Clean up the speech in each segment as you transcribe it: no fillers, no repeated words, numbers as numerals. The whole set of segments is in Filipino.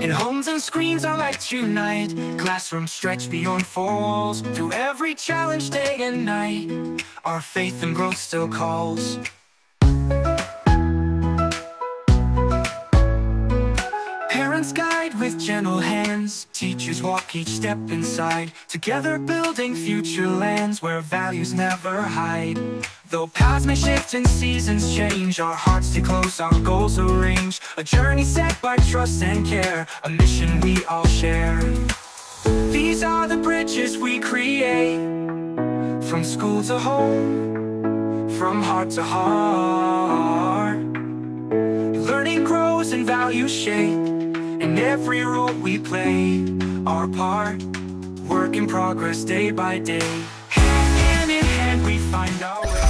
In homes and screens our lights unite, classrooms stretch beyond four walls. Through every challenge day and night, our faith and growth still calls. Parents guide with gentle hands, teachers walk each step inside, together building future lands where values never hide. Though paths may shift and seasons change, our hearts stay close, our goals arrange. A journey set by trust and care, a mission we all share. These are the bridges we create, from school to home, from heart to heart. Learning grows and values shape, in every role we play our part. Work in progress day by day, hand in hand we find our way.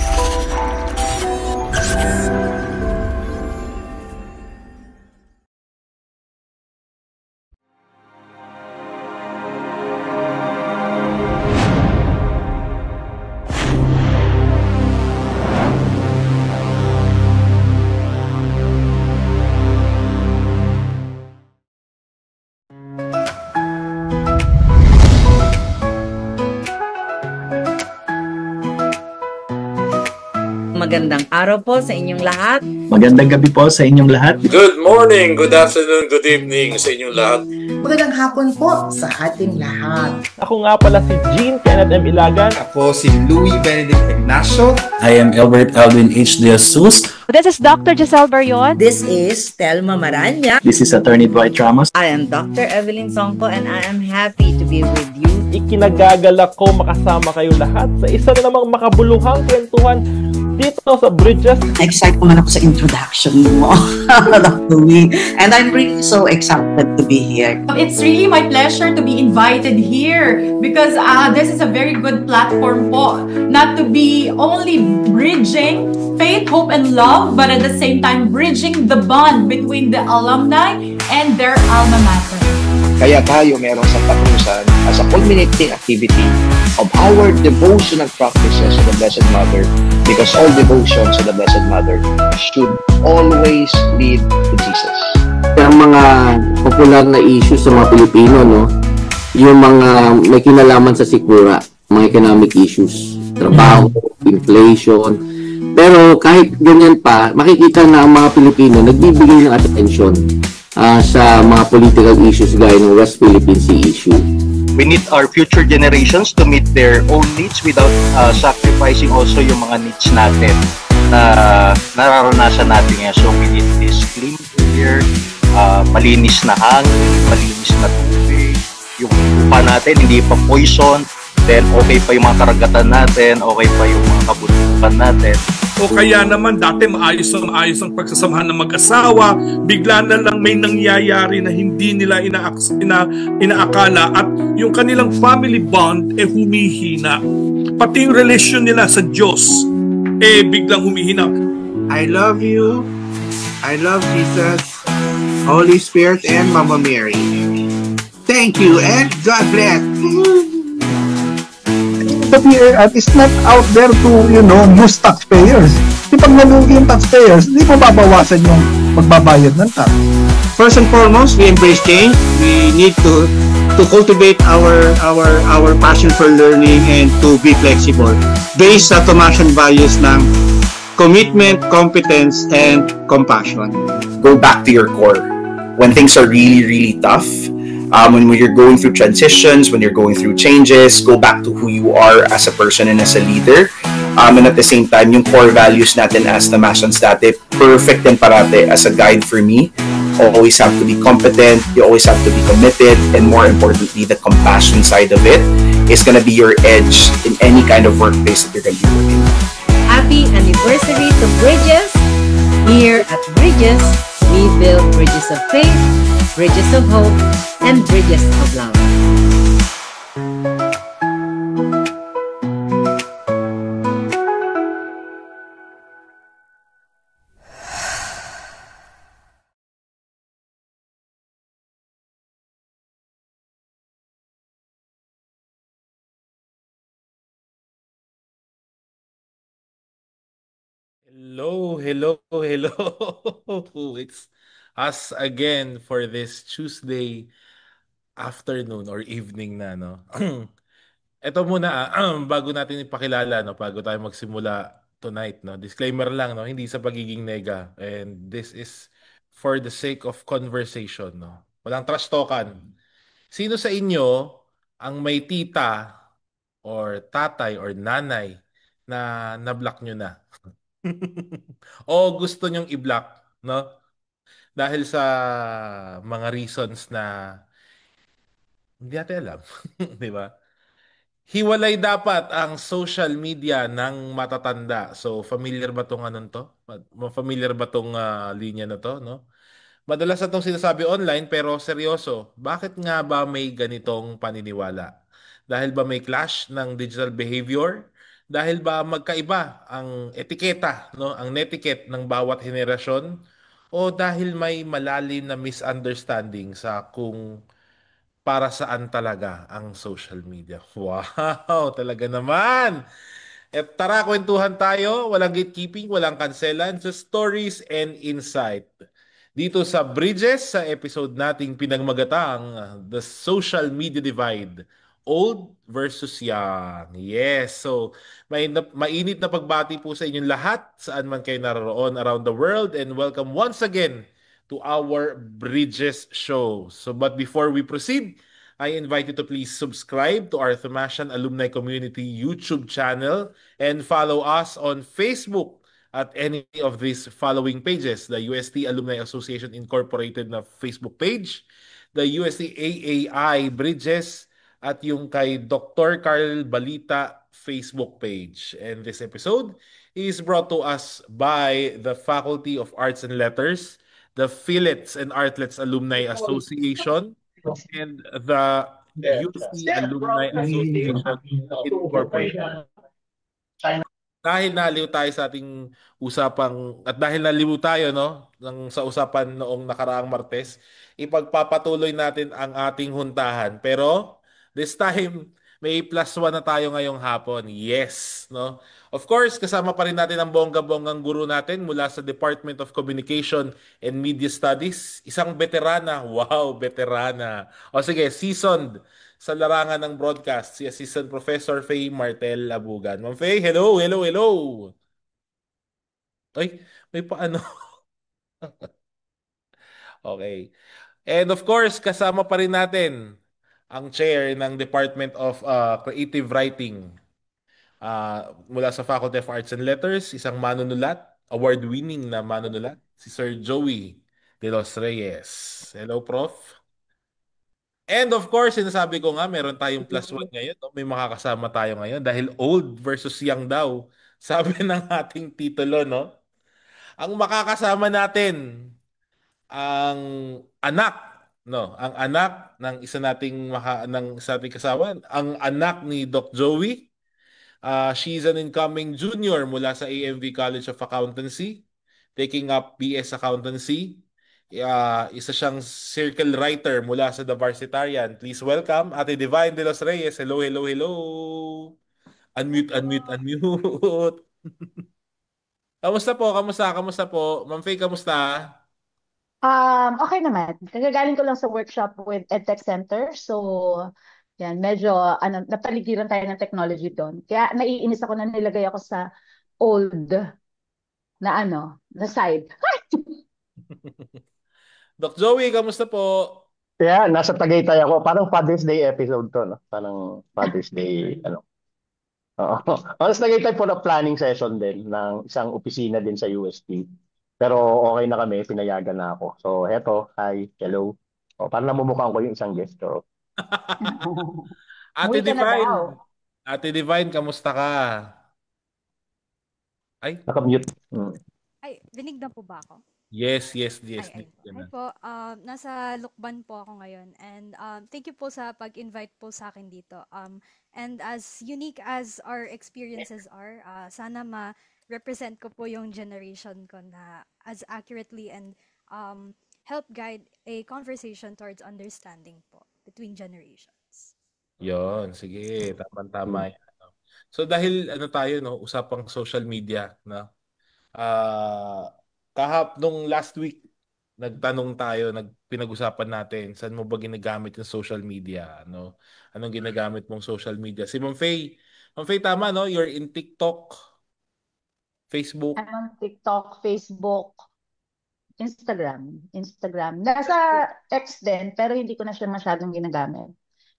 Magandang araw po sa inyong lahat. Magandang gabi po sa inyong lahat. Good morning, good afternoon, good evening sa inyong lahat. Magandang hapon po sa ating lahat. Ako nga pala si Jean Kenneth M. Ilagan. Ako si Louis Benedict Ignacio. I am Albert Alvin H. De Jesus. This is Dr. Giselle Barion. This is Telma Maranya. This is Attorney Dwight Ramos. I am Dr. Evelyn Songko and I am happy to be with you. Ikinagagalak ko makasama kayo lahat sa isa na namang makabuluhang kwentuhan dito sa Bridges. Excited naman ako sa introduction mo, Dr. Louis. And I'm really so excited to be here. It's really my pleasure to be invited here because this is a very good platform po. Not to be only bridging faith, hope, and love, but at the same time bridging the bond between the alumni and their alma mater. Kaya tayo merong Santa as a culminating activity of our devotional practices to the Blessed Mother, because all devotions to the Blessed Mother should always lead to Jesus. Ang mga popular na issues sa mga Pilipino, no? Yung mga may kinalaman sa sikmura, mga economic issues, trabaho, inflation. Pero kahit ganyan pa, makikita na ang mga Pilipino nagbibigay ng attention sa mga political issues gaya ng West Philippine Sea issue. We need our future generations to meet their own needs without sacrificing also yung mga needs natin na nararanasan natin ngayon. So we need this clean air, malinis na hangin, malinis na tubig, yung lupa natin hindi pa poison, then okay pa yung mga karagatan natin, okay pa yung mga kabundukan natin. O kaya naman dati maayos ang pagsasamahan ng mag-asawa, bigla na lang may nangyayari na hindi nila inaakala at yung kanilang family bond humihina. Pati yung relasyon nila sa Diyos biglang humihina. I love you. I love Jesus, Holy Spirit, and Mama Mary. Thank you and God bless. But it's not out there to, use taxpayers. Di pag nalugi yung taxpayers, di mo babawasan yung magbabayad ng tax. First and foremost, we embrace change. We need to cultivate our passion for learning and to be flexible based sa Tomasian values ng commitment, competence, and compassion. Go back to your core. When things are really, really tough, when you're going through transitions, when you're going through changes, go back to who you are as a person and as a leader. And at the same time, yung core values natin as Tomasians dati, perfect din parate as a guide for me. Always have to be competent, you always have to be committed, and more importantly, the compassion side of it is gonna be your edge in any kind of workplace that you're gonna be working. Happy anniversary to Bridges! Here at Bridges, we build bridges of faith, bridges of hope, and bridges of love. Hello. us again for this Tuesday afternoon or evening na, no? Ito muna, bago natin ipakilala, no, bago tayo magsimula tonight, no, disclaimer lang, no, hindi sa pagiging nega. And this is for the sake of conversation, no. Walang trash talkan. Sino sa inyo ang may tita or tatay or nanay na na-block nyo na? O gusto nyong i-block, no? Dahil sa mga reasons na hindi natin alam, di ba? Hiwalay dapat ang social media ng matatanda. So, familiar ba tong anong to? Familiar ba tong linya na to, no? Madalas na itong sinasabi online pero seryoso. Bakit nga ba may ganitong paniniwala? Dahil ba may clash ng digital behavior? Dahil ba magkaiba ang etiketa, no? Ang netiquette ng bawat henerasyon? O dahil may malalim na misunderstanding sa kung para saan talaga ang social media? Wow, talaga naman! At tara, kwentuhan tayo. Walang gatekeeping, walang kanselan. Sa stories and insight. Dito sa Bridges, sa episode nating pinagmagatang The Social Media Divide. Old versus young. Yes. So, mainit na pagbati po sa inyong lahat saan man kayo naroon around the world and welcome once again to our Bridges show. So, but before we proceed, I invite you to please subscribe to our Thomasian Alumni Community YouTube channel and follow us on Facebook at any of these following pages: the UST Alumni Association Incorporated na Facebook page, the UST AAI Bridges, at yung kay Dr. Carl Balita Facebook page. And this episode is brought to us by the Faculty of Arts and Letters, the Fillets and Artlets Alumni Association, and the UST Alumni Association Incorporated. Dahil naliw tayo sa ating usapang at dahil naliw tayo no sa usapan noong nakaraang Martes, ipagpapatuloy natin ang ating huntahan. Pero this time may plus one na tayo ngayong hapon. Yes, no? Of course, kasama pa rin natin ang bongga-bonggang guro natin mula sa Department of Communication and Media Studies. Isang veterana. Wow, veterana. O sige, seasoned sa larangan ng broadcast, si Assistant Professor Faye Martel Abugan. Ma'am Faye, hello, hello, hello. Ay, may paano. Okay. And of course, kasama pa rin natin ang chair ng Department of Creative Writing mula sa Faculty of Arts and Letters, isang manunulat, award-winning na manunulat, si Sir Joey De Los Reyes. Hello, Prof. And of course, sinasabi ko nga, meron tayong plus one ngayon. No? May makakasama tayo ngayon dahil old versus young daw. Sabi ng ating titulo, no? Ang makakasama natin, ang anak, no? Ang anak ng isa nating isa nating kasama, ang anak ni Doc Joey. She's an incoming junior mula sa AMV College of Accountancy, taking up BS Accountancy. Isa siyang circle writer mula sa The Varsitarian. Please welcome Ate Divine De Los Reyes. Hello, hello, hello. Unmute, unmute, unmute. Kamusta po? Kamusta? Kamusta po? Ma'am Faye, kamusta? Okay naman. Kagagaling ko lang sa workshop with EdTech Center. So, yan, medyo napaligiran tayo ng technology doon. Kaya naiinis ako na nilagay ako sa old na side. Doc Joey, kamusta po? Yeah, nasa Tagaytay ako. Parang Father's Day episode to, no? Parang Father's Day, Oo. Nasa Tagaytay po na planning session din ng isang opisina din sa UST. Pero okay na kami, pinayagan na ako. So, heto, hi, hello. Parang namumukhaan ko yung isang guest. So. Ate Divine. Ate Divine, kamusta ka? Ay? Nakamute. Ay, dinig na po ba ako? Yes. Ay po, nasa Lukban po ako ngayon and thank you po sa pag-invite po sa akin dito. And as unique as our experiences are, sana ma-represent ko po yung generation ko na as accurately and help guide a conversation towards understanding po between generations. Yon, sige, tama-tama yan. So dahil tayo usapang social media, no? Nung last week nagtanong tayo, pinag-usapan natin, saan mo ba ginagamit yung social media? Ano? Anong ginagamit mong social media? Si Ma'am Faye, tama, no? You're in TikTok, Facebook. I'm on TikTok, Facebook, Instagram. Nasa X din, pero hindi ko na siya masyadong ginagamit.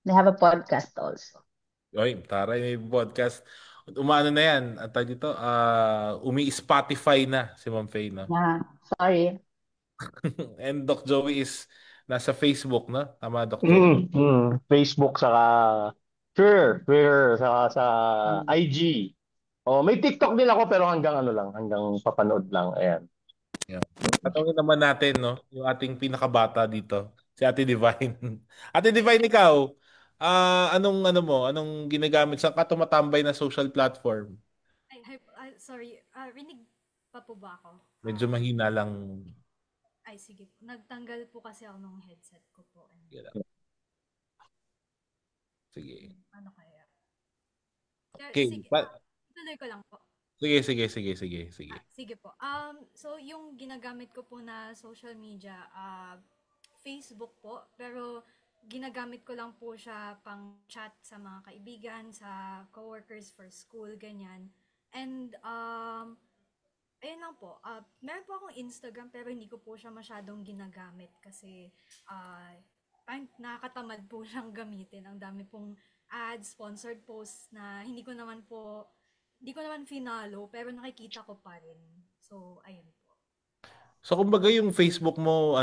They have a podcast also. Oy, taray, may podcast. Umano na yan. At dito, umi-Spotify na si Ma'am Faye, no? Yeah, sorry. And Doc Joey is nasa Facebook, no? Tama, Doc Joey? Facebook, saka Twitter, saka sa IG. Oh, may TikTok din ako pero hanggang ano lang, hanggang papanood lang. Ayan. Yeah. Tatawagin naman natin, no? Yung ating pinakabata dito, si Ate Divine. Ate Divine, ikaw, anong ginagamit sa tumatambay na social platform? Sorry, rinig pa po ba ako? Medyo mahina lang. Ay, sige. Nagtanggal po kasi ako ng headset ko po. Sige. Ano kaya? Okay. Sige. Tuloy ko lang po. Sige. Sige po. So yung ginagamit ko po na social media, Facebook po, pero ginagamit ko lang po siya pang chat sa mga kaibigan, sa coworkers for school, ganyan. And ayun lang po. Meron po akong Instagram pero hindi ko po siya masyadong ginagamit kasi parang nakakatamad po siyang gamitin. Ang dami pong ads, sponsored posts na hindi ko naman finalo pero nakikita ko pa rin. So, ayun po. So, kumbaga yung Facebook mo,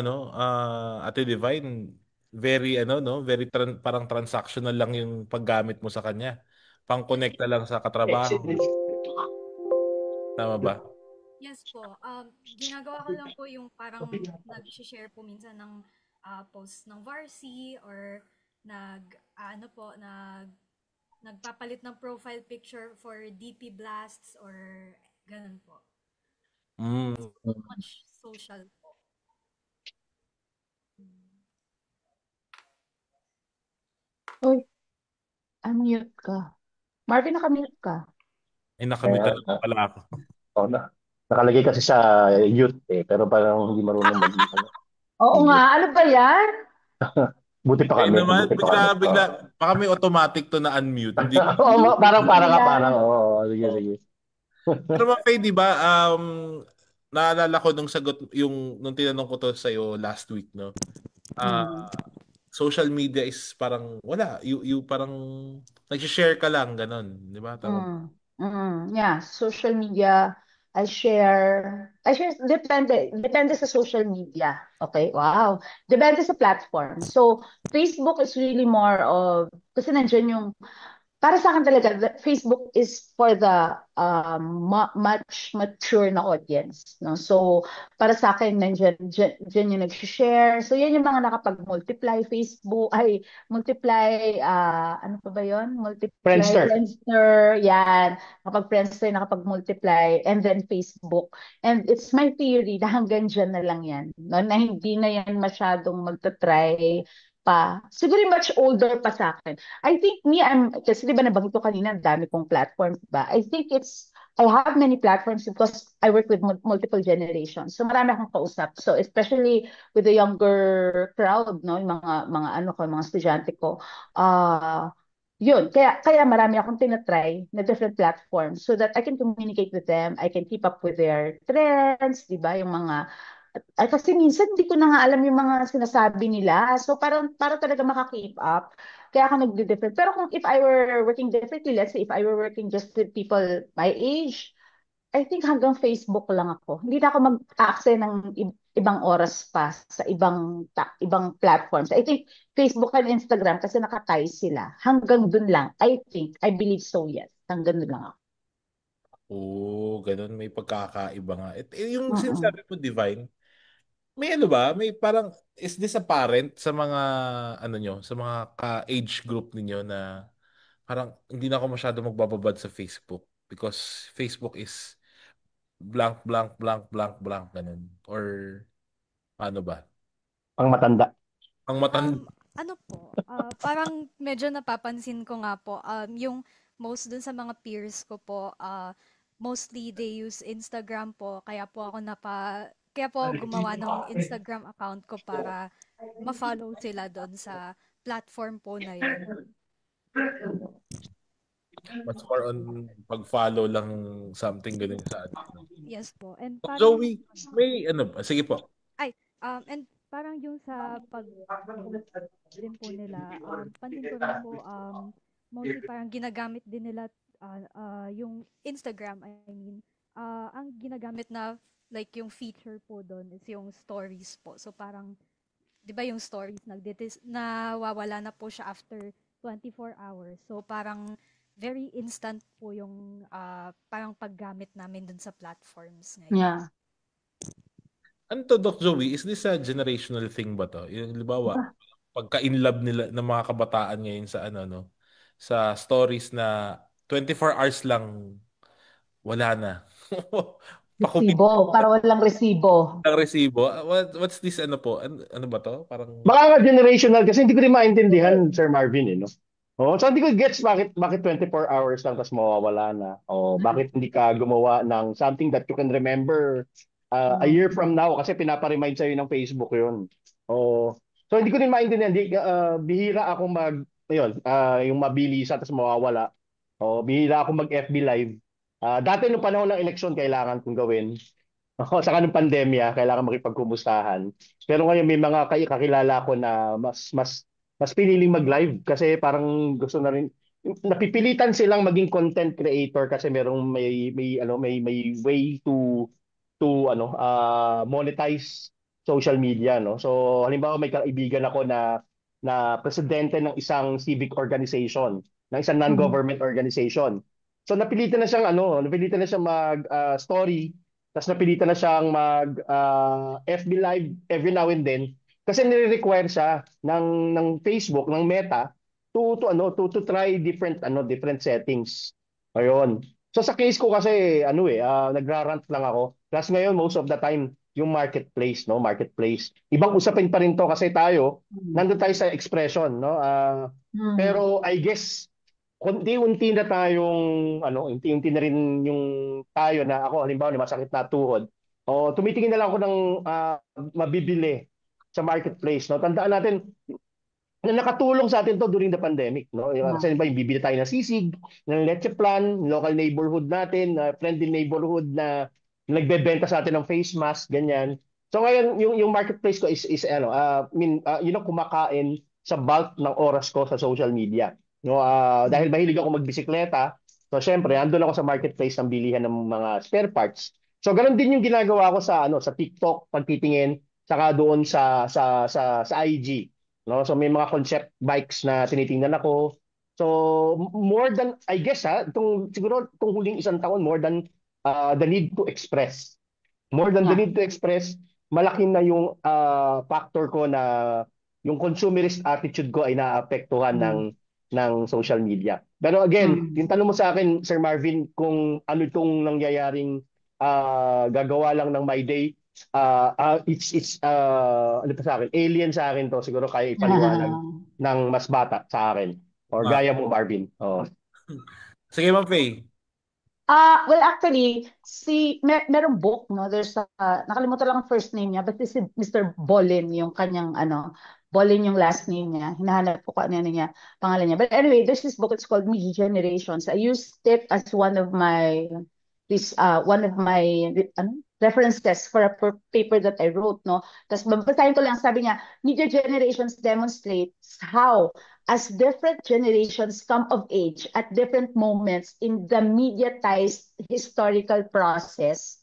Ate Divine, very, very parang transactional lang yung paggamit mo sa kanya. Pang-connect lang sa katrabaho. Tama ba? Yes po. Ginagawa ko lang po yung parang nag-share po minsan ng post ng Varsity or nagpapalit ng profile picture for DP blasts or ganun po. So much social po. Uy, unmute ka. Marvin, nakamute ka. Ay, nakamute na pala ako. Oh, nakalagay kasi sa youth pero parang hindi marunong Oo nga, ano ba yan? Buti pa kami. Naman, bigla, baka may automatic to na unmute. Hindi parang. Sige. Pero Ma'am Faye, di ba, naalala ko nung tinanong ko to sa'yo last week, no? Social media is parang wala. You parang nag-share ka lang, ganon. Di ba? Yeah, social media, I share, depende sa social media. Okay, wow. Depende sa platform. So, Facebook is really more of, kasi nandiyan yung, para sa akin talaga, Facebook is for the much mature na audience. No? So, para sa akin, dyan yung nag-share. So, yan yung mga nakapag-multiply Facebook, ano pa ba yun? Friendster, yan. Friendster, nakapag-multiply, and then Facebook. And it's my theory na hanggang dyan na lang yan. No? Na hindi na yan masyadong magta-try pa. Siguro much older pa sa akin. I think kasi di ba nabanggit ko kanina, ang dami kong platforms ba? I have many platforms because I work with multiple generations. So marami akong kausap. So especially with the younger crowd, no, yung mga estudyante ko. Yun, kaya marami akong tinatry na different platforms so that I can communicate with them, I can keep up with their trends, di ba? Kasi minsan hindi ko na nga alam yung mga sinasabi nila. So para talaga maka-keep up. Kaya ako nagdi-different. Pero if I were working differently, let's say if I were working just with people my age, I think hanggang Facebook lang ako. Hindi na ako mag-access ng ibang oras pa sa ibang platforms. I think Facebook and Instagram kasi naka-tie sila. Hanggang dun lang. I believe so, yes. Hanggang dun lang ako. Ganun. May pagkakaiba nga. Yung sinasabi mo, Divine, may ba? May parang, is this apparent sa mga, sa mga ka-age group ninyo na parang hindi na ako masyado magbababad sa Facebook because Facebook is blank, ganun. Or, ano ba? Ang matanda. Ano po, parang medyo napapansin ko nga po, yung most dun sa mga peers ko po, mostly they use Instagram po, kaya po ako kaya po ako gumawa ng Instagram account ko para ma-follow sila doon sa platform po na yun. Mas more on pag-follow lang something ganun sa ano. Yes po. And Oh, parang Joey, may ano ba? Sige po. and parang yung sa pag din po nila, pansin ko rin po, mostly parang ginagamit din nila yung Instagram, I mean, ang ginagamit na like yung feature po doon is yung stories po. So parang, di ba yung stories nawawala na po siya after 24 hours. So parang very instant po yung parang paggamit namin dun sa platforms ngayon. Yeah. Ano to, Doc Joey? Is this a generational thing ba to? Yung libawa, pagka-inlove nila ng mga kabataan ngayon sa ano, no? Sa stories na 24 hours lang, wala na. Pakumit Resibo, para walang resibo. ng resibo. What's this ano po? Ano ba to? Parang Baka nga generational kasi hindi ko rin maintindihan, Sir Marvin, eh, no? Oh, so hindi ko gets bakit 24 hours lang tapos mawawala na. O bakit hindi ka gumawa ng something that you can remember a year from now kasi pinapa-remind sa'yo ng Facebook 'yun. Oh, so hindi ko rin maintindihan, bihira ako yung mabilisa tapos mawawala. O bihira ako mag FB live. Dati nung panahon ng eleksyon kailangan kong gawin. Saka nung pandemya, kailangan makipagkumustahan. Pero ngayon may mga kakilala ko na mas piniling mag-live kasi parang gusto na rin napipilitan silang maging content creator kasi may way to monetize social media, no. So halimbawa may kaibigan ako na presidente ng isang civic organization, ng isang non-government organization. So napilitan na siyang mag story, tapos napilitan na siyang mag FB live every now and then kasi nire-require siya ng Facebook, ng Meta to try different settings. Ayun. So sa case ko kasi nagrarant lang ako. Plus ngayon most of the time yung marketplace. Ibang usapin pa rin to kasi nandun tayo sa expression, no? Pero I guess unti-unti na rin yung tayo na ako halimbawa may masakit na tuhod. O tumitingin na lang ako ng mabibili sa marketplace, no? Tandaan natin na nakatulong sa atin to during the pandemic, no? Kasi yung bibili tayo ng sisig, ng leche plan, local neighborhood natin, friendly neighborhood na nagbebenta sa atin ng face mask, ganyan. So ngayon yung marketplace ko is kumakain sa bulk ng oras ko sa social media. No, dahil mahilig ako magbisikleta, so syempre andun ako sa marketplace ng bilihan ng mga spare parts. So ganoon din yung ginagawa ko sa TikTok pagtitingin, saka doon sa IG, no? So may mga concept bikes na tinitingnan ako. So more than I guess siguro itong huling isang taon more than the need to express. More than the need to express, malaki na yung factor ko na yung consumerist attitude ko ay naapektuhan ng social media. Pero again, yung tanong mo sa akin, Sir Marvin, kung ano itong nangyayaring gagawa lang ng My Day, it's ano pa sa akin, alien sa akin to, siguro kaya ipaliwanag ng mas bata sa akin. Or gaya mo, Marvin. Oh. Sige, Ma'am Faye. Well, actually, merong book, no? There's nakalimutan lang ang first name niya, but this is Mr. Bolin, yung kanyang Bolin yung last name niya. Hinahanap ko kung ano niya, pangalan niya. But anyway, there's this book, it's called Me Generations. I used it as one of my references for a paper that I wrote, no? Tapos babasahin ko lang, sabi niya, Media Generations demonstrates how as different generations come of age at different moments in the mediatized historical process,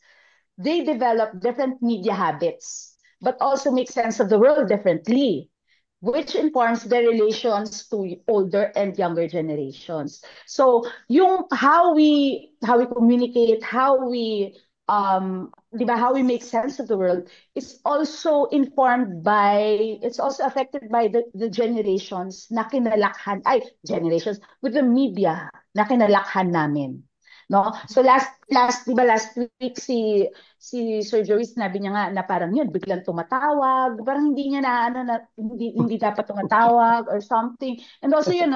they develop different media habits, but also make sense of the world differently, which informs their relations to older and younger generations. So, yung how we communicate, how we make sense of the world is also it's also affected by the generations na generations with the media na kinalakhan namin. No? So last week si Sir Joey sinabi niya nga na parang yun biglang tumatawag, parang hindi niya hindi dapat tumatawag or something. And also yung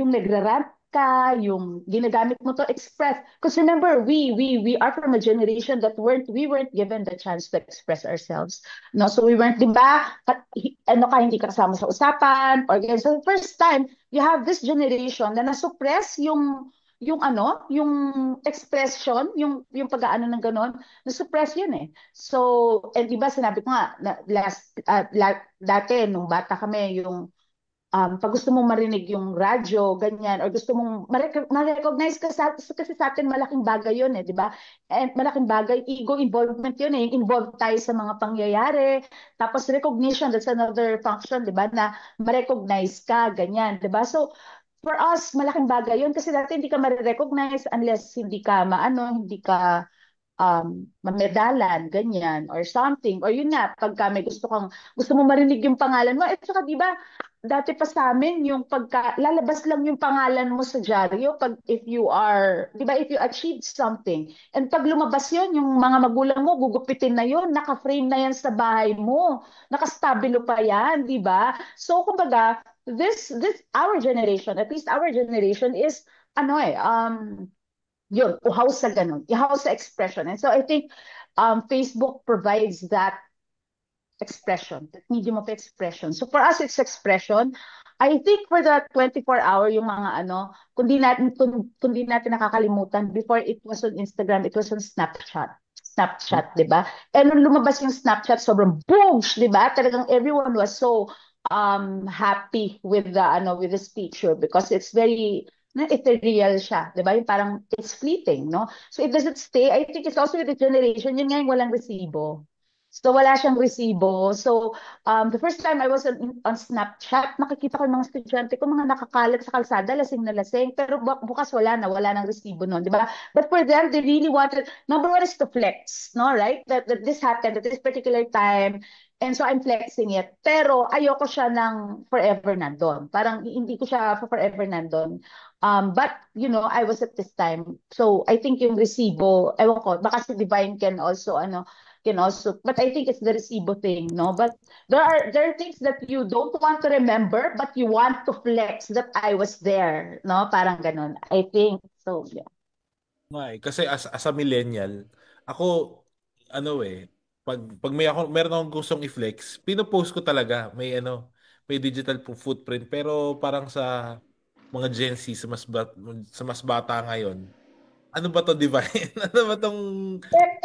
nagrarant ka, yung ginagamit mo to express. Because remember, we are from a generation that we weren't given the chance to express ourselves. No, so we weren't, di ba? Ano ka, hindi ka kasama sa usapan or ganyan. So the first time, you have this generation na na-suppress yung expression, yung pag-aano ng ganon, na-suppress yun eh. So, and di ba sinabi ko nga, dati, nung bata kami, yung pag gusto mong marinig yung radyo, ganyan, or gusto mong ma-recognize ka kasi sa atin malaking bagay yun eh, di ba? And malaking bagay, ego involvement yun eh, involved tayo sa mga pangyayari, tapos recognition, that's another function, di ba, na ma-recognize ka, ganyan, di ba? So, for us, malaking bagay yun kasi dati hindi ka ma-recognize unless hindi ka hindi ka mamedalan, ganyan, or something. Or yun nga, pagka may gusto mo marinig yung pangalan mo, at saka di ba, dati pa sa amin, yung lalabas lang yung pangalan mo sa dyaryo, if you are, di ba, if you achieved something. And pag lumabas yun, yung mga magulang mo, gugupitin na yun, naka-frame na yan sa bahay mo, nakastabilo pa yan, di ba? So, kumbaga, our generation, at least our generation is, yun, uhaw sa ganun, uhaw sa expression. And so I think Facebook provides that expression, that medium of expression. So for us, it's expression. I think for the 24-hour, yung mga kung di natin nakakalimutan, before it was on Instagram, it was on Snapchat. Snapchat, di ba? And nung lumabas yung Snapchat, sobrang boom, di ba? Talagang everyone was so happy with with this picture because it's very ethereal siya, di ba? Yung parang it's fleeting, no? So it doesn't stay. I think it's also with the generation, yun nga yung walang resibo. So wala siyang resibo. So the first time I was on Snapchat, nakikita ko yung mga estudyante ko, mga nakakalat sa kalsada, lasing na lasing, pero bukas wala ng resibo noon, di ba? But for them, they really wanted, number one is to flex, no, right? That this happened at this particular time, and so I'm flexing it. Pero ayoko siya ng forever nandun. Parang hindi ko siya forever nandun. But, I was at this time. So, I think yung resibo, ewan ko, baka si Divine can also, but I think it's the resibo thing, no? But there are things that you don't want to remember, but you want to flex that I was there, no? Parang ganun. I think, so, yeah. Kasi as a millennial, ako, pag meron akong gustong i-flex, pinopost ko talaga, may digital footprint, pero parang sa mga Gen Z, sa mas bata ngayon, ano ba to, Divine? Ano ba tong...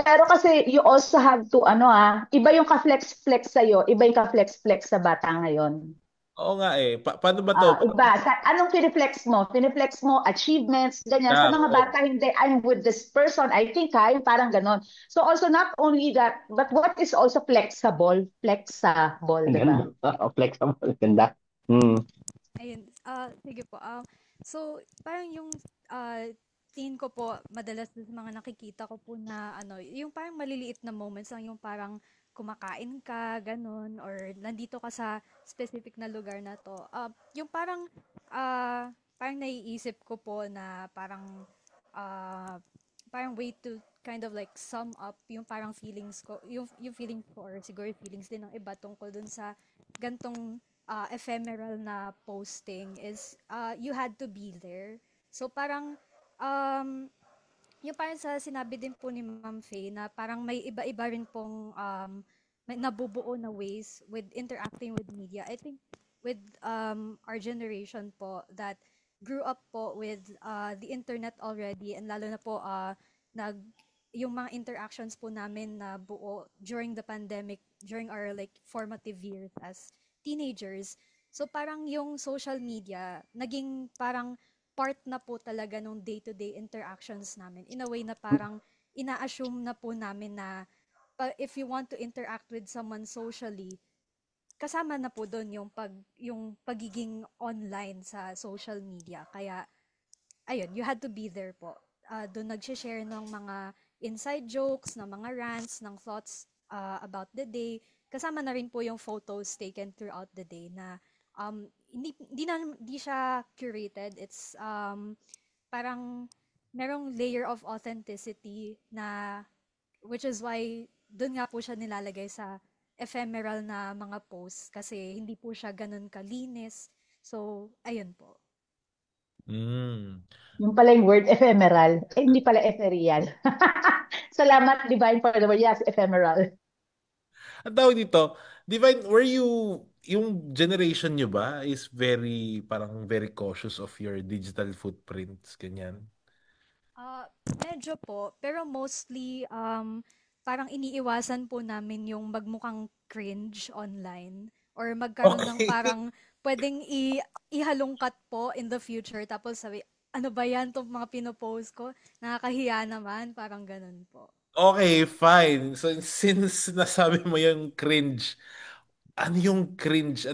Pero kasi you also have to, iba yung ka-flex-flex sa'yo, iba yung ka-flex-flex sa bata ngayon. Oo nga eh. Paano ba to? Iba. Anong piniflex mo? Piniflex mo achievements, ganyan. Sa mga bata, hindi, I'm with this person. I think, yung parang ganon. So also, not only that, but what is also flexible? Flexible, di ba? Flexible. Ganda. Ayun. Sige po. So, parang yung tingin ko po, madalas sa mga nakikita ko po na yung parang maliliit na moments lang, yung parang kumakain ka, ganun, or nandito ka sa specific na lugar na to. Yung parang naiisip ko po na parang way to kind of like sum up yung parang feelings ko, yung feelings ko, or siguro feelings din ng iba tungkol dun sa gantong ephemeral na posting is you had to be there. So parang yung parang sa sinabi din po ni Ma'am Faye na parang may iba-iba rin pong may nabubuo na ways with interacting with media. I think with our generation po that grew up po with the internet already, and lalo na po yung mga interactions po namin na buo during the pandemic, during our like formative years as teenagers. So parang yung social media naging parang part na po talaga nung day-to-day interactions namin. In a way na parang ina-assume na po namin na if you want to interact with someone socially, kasama na po doon yung pagiging online sa social media. Kaya, ayun, you had to be there po. Doon nag-share ng mga inside jokes, ng mga rants, ng thoughts about the day. Kasama na rin po yung photos taken throughout the day na hindi siya curated. It's parang merong layer of authenticity na which is why doon nga po siya nilalagay sa ephemeral na mga posts kasi hindi po siya ganun kalinis. So, ayun po. Mm. Yung pala yung word ephemeral. Eh, hindi pala ethereal. Salamat, Divine, for the word. Yes, ephemeral. Ang tawag dito, Divine, were you, yung generation nyo ba is very, parang very cautious of your digital footprints, ganyan? Ah, medyo po, pero mostly parang iniiwasan po namin yung magmukhang cringe online or magkaroon ng Okay. parang pwedeng ihalungkat po in the future tapos sabi, ano ba yan itong mga pinopost ko? Nakakahiya naman, parang ganun po. Okay, fine. So, since nasabi mo yung cringe, ano yung cringe?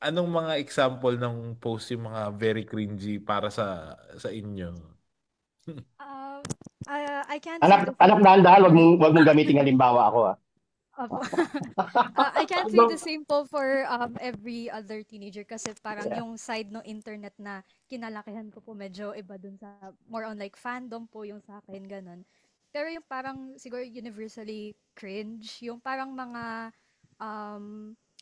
Anong mga example ng post yung mga very cringy para sa inyo? Uh, I can't say Anak, the anak same. dahan-dahan, wag mong gamitin halimbawa ako ah. Opo. I can't say the same po for every other teenager kasi parang Yeah. yung side ng internet na kinalakihan ko po medyo iba dun sa more on like fandom po yung sa akin, ganun. Pero yung parang siguro universally cringe, yung parang mga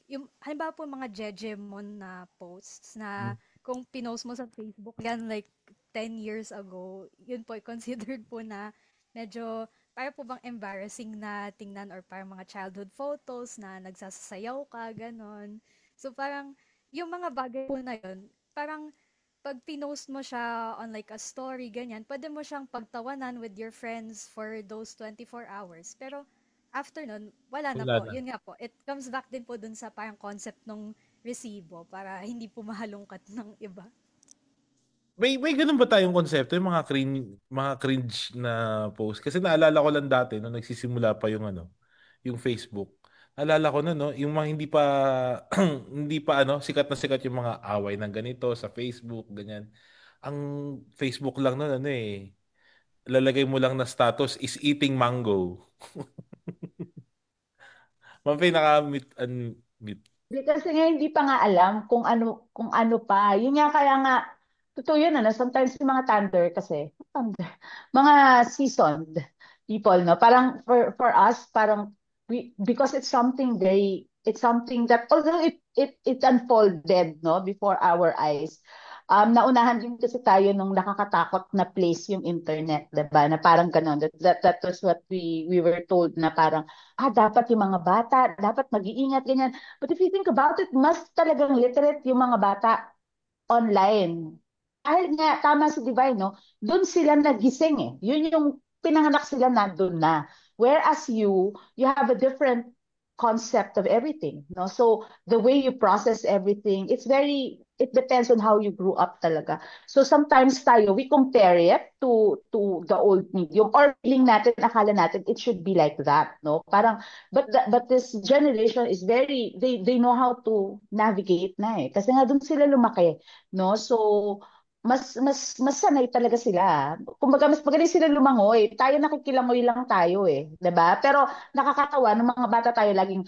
yung halimbawa po mga jejemon na posts na kung pinost mo sa Facebook yan like 10 years ago, yun po considered po na medyo para po bang embarrassing na tingnan or parang mga childhood photos na nagsasayaw ka, ganon. So parang yung mga bagay po na yun, parang pag pinost mo siya on like a story, ganyan, pwede mo siyang pagtawanan with your friends for those 24 hours. Pero after nun, wala na Wala po. na. Yun nga po. It comes back din po dun sa parang concept ng resibo para hindi po mahalungkat ng iba. May ganun ba tayong konsepto, yung mga cringe na post? Kasi naalala ko lang dati nung nagsisimula pa yung yung Facebook. Naalala ko na no, yung mga hindi pa hindi pa sikat na sikat yung mga away ng ganito sa Facebook, ganyan. Ang Facebook lang noon lalagay mo lang na status is eating mango. Mampay naka-meet unmute. Di kasi nga hindi pa nga alam kung ano pa. Yun nga kaya nga totoo yun sometimes yung mga thunder, mga seasoned people no. Parang for us parang because it's something that although it unfolded no before our eyes. Naunahan din kasi tayo nung nakakatakot na place yung internet, 'di ba? Na parang ganun. That was what we were told na parang dapat yung mga bata, dapat mag-iingat, ganyan. But if you think about it, mas talagang literate yung mga bata online. Dahil nga, tama si Divine, no? Doon sila nagising eh. Yun yung pinanganak sila na doon na. Whereas you have a different concept of everything, no? So, the way you process everything, it depends on how you grew up talaga. So, sometimes tayo, we compare it to the old medium or feeling natin, akala natin, it should be like that, no? Parang, but this generation is they know how to navigate na eh. Kasi nga doon sila lumaki, no? So, mas sanay talaga sila. Kumbaga mas magaling sila lumangoy. Tayo nakikilangoy lang tayo eh, 'di ba? Pero nakakatawa ng mga bata tayo lagi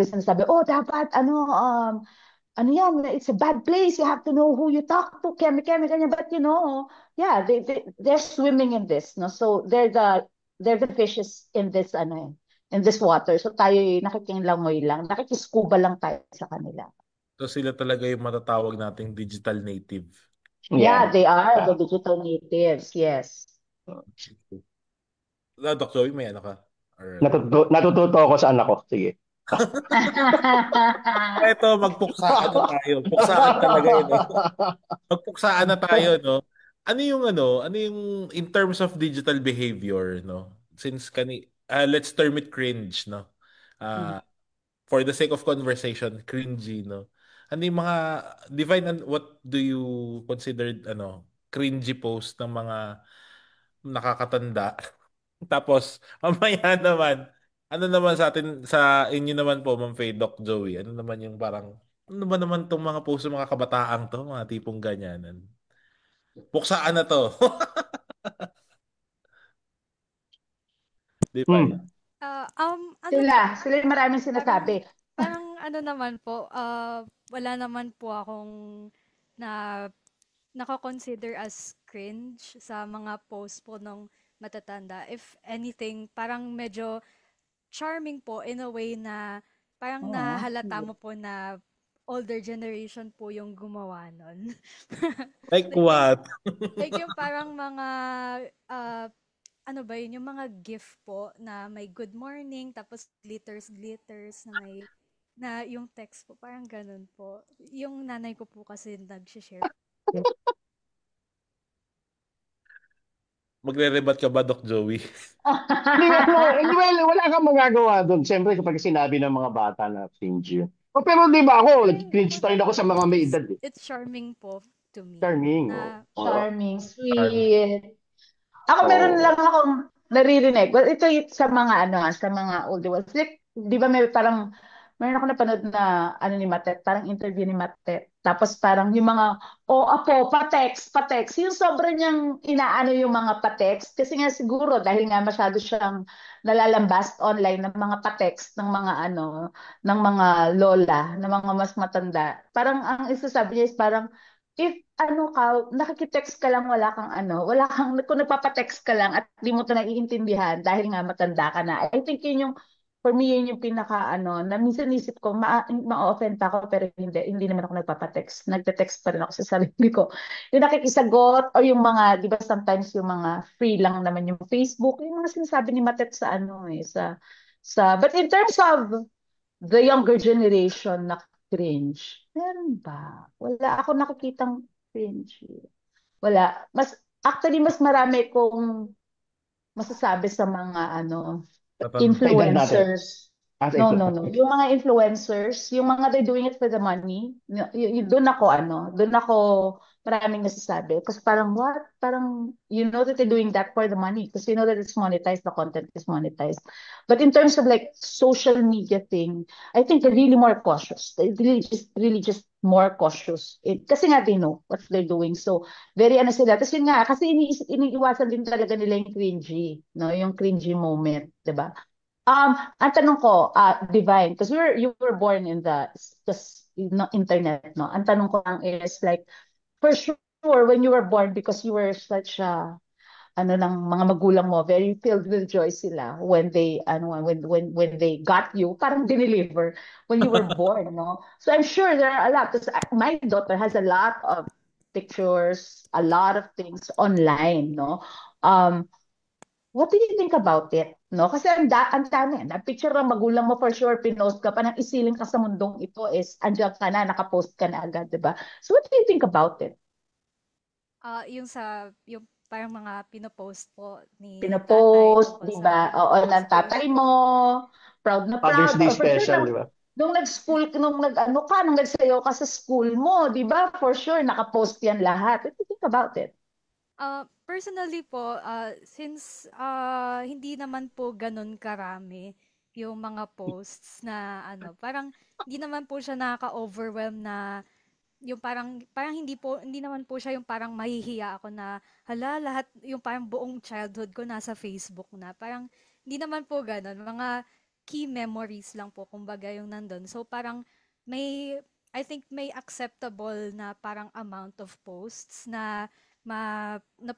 sinasabi, "Oh, dapat ano yan, it's a bad place. You have to know who you talk to, keme ganyan." But yeah, they're swimming in this, no? So they're the fishes in this in this water. So tayo nakikilangoy lang, nakikiscuba lang tayo sa kanila. So sila talaga yung matatawag nating digital native. Yeah, they are the digital natives. Yes. Doc Joey, may ka? Or... Natututo ako sa anak ko. Sige. Ito, magpuksaan na tayo. Puksaan talaga yun. Magpuksaan na tayo, no? Ano yung in terms of digital behavior, no? Since let's term it cringe, no? Uh, for the sake of conversation, cringy, no? Ano yung mga Divine, what do you consider cringy post ng mga nakakatanda? Tapos mamaya naman, ano naman sa atin sa inyo naman po, Ma'am Faye, Doc Joey, ano naman yung parang ano ba naman tong mga post ng mga kabataang to, mga tipong ganyanan? Puksaan na to. Divine. Ano po, Sila yung maraming sinasabi. parang ano naman po, wala naman po akong na nako-consider as cringe sa mga post po ng matatanda. If anything, parang medyo charming po in a way na parang Oo, nahalata mo po na older generation po yung gumawa nun. Like what? Like yung parang mga, ah, ano ba yun, yung mga gift po na may good morning, tapos glitters na may, na yung text po, parang ganun po. Yung nanay ko po kasi nag-share. Magre-rebut ka ba, Doc Joey? Wala kang magagawa doon. Siyempre, kapag sinabi ng mga bata na cringe yun. Pero di ba ako, cringe pa rin ako sa mga may edad. It's charming po to me. Charming. Charming, sweet. Ako meron lang akong naririnig. Well, ito sa mga sa mga older ones. Like, di ba may parang, meron ako napanood na ni Matet, parang interview ni Matet. Tapos parang yung mga, apo, pa-text. Yung sobrang niyang inaano yung mga pa-text. Kasi nga siguro, dahil nga masyado siyang nalalambast online ng mga pa-text ng mga ng mga lola, ng mga mas matanda. Parang ang isasabi niya is parang, if nakikitext ka lang, wala kang, kung nagpapatext ka lang at di mo ito naiintindihan dahil nga matanda ka na. I think yun yung, for me, yun yung pinaka, na minsan isip ko, ma-offend pa ako, pero hindi naman ako nagpapatext. Nagte-text pa rin ako sa sarili ko. Yung nakikisagot, o yung mga, di ba sometimes yung mga free lang naman yung Facebook, yung mga sinasabi ni Matet sa but in terms of the younger generation na cringe, meron ba? Wala ako nakikitang cringe. Wala. Actually, mas marami kong masasabi sa mga influencers. No. Yung mga influencers, yung mga they're doing it for the money, doon ako maraming nasasabi. Kasi parang what? Parang you know that they're doing that for the money because you know that it's monetized, the content is monetized. But in terms of like social media thing, I think they're really more cautious. They're really just more cautious. Kasi nga they know what they're doing. So, very sila. Tapos yun nga, kasi iniiwasan din talaga nila yung cringy, no? Yung cringy moment, 'di ba? Ang tanong ko, Divine, because you were born in the internet, no? Ang tanong ko lang is like, for sure, when you were born, because you were such a, ng mga magulang mo, very filled with joy sila when they, when they got you, parang dineliver when you were born, no? So I'm sure there are a lot, because my daughter has a lot of pictures, a lot of things online, no? What do you think about it? No? Kasi ang dami. Na picture ng magulang mo for sure, pinost ka pa nang isiling ka sa mundong ito is andiyan ka na, nakapost ka na agad, di ba? So what do you think about it? Yung parang mga pinopost po ni Pinopost, tatay. di ba? Oo, ng tatay mo. Proud na proud. Father's Day special, di ba? Nung nag-school, nung nagsayaw ka sa school mo, di ba? For sure, nakapost yan lahat. What do you think about it? Personally po, since hindi naman po ganun karami yung mga posts na parang hindi naman po siya nakaka-overwhelm na yung parang hindi naman po siya yung parang mahihiya ako na lahat yung parang buong childhood ko nasa Facebook na. Parang hindi naman po ganun. Mga key memories lang po kumbaga yung nandun. So parang I think may acceptable na parang amount of posts na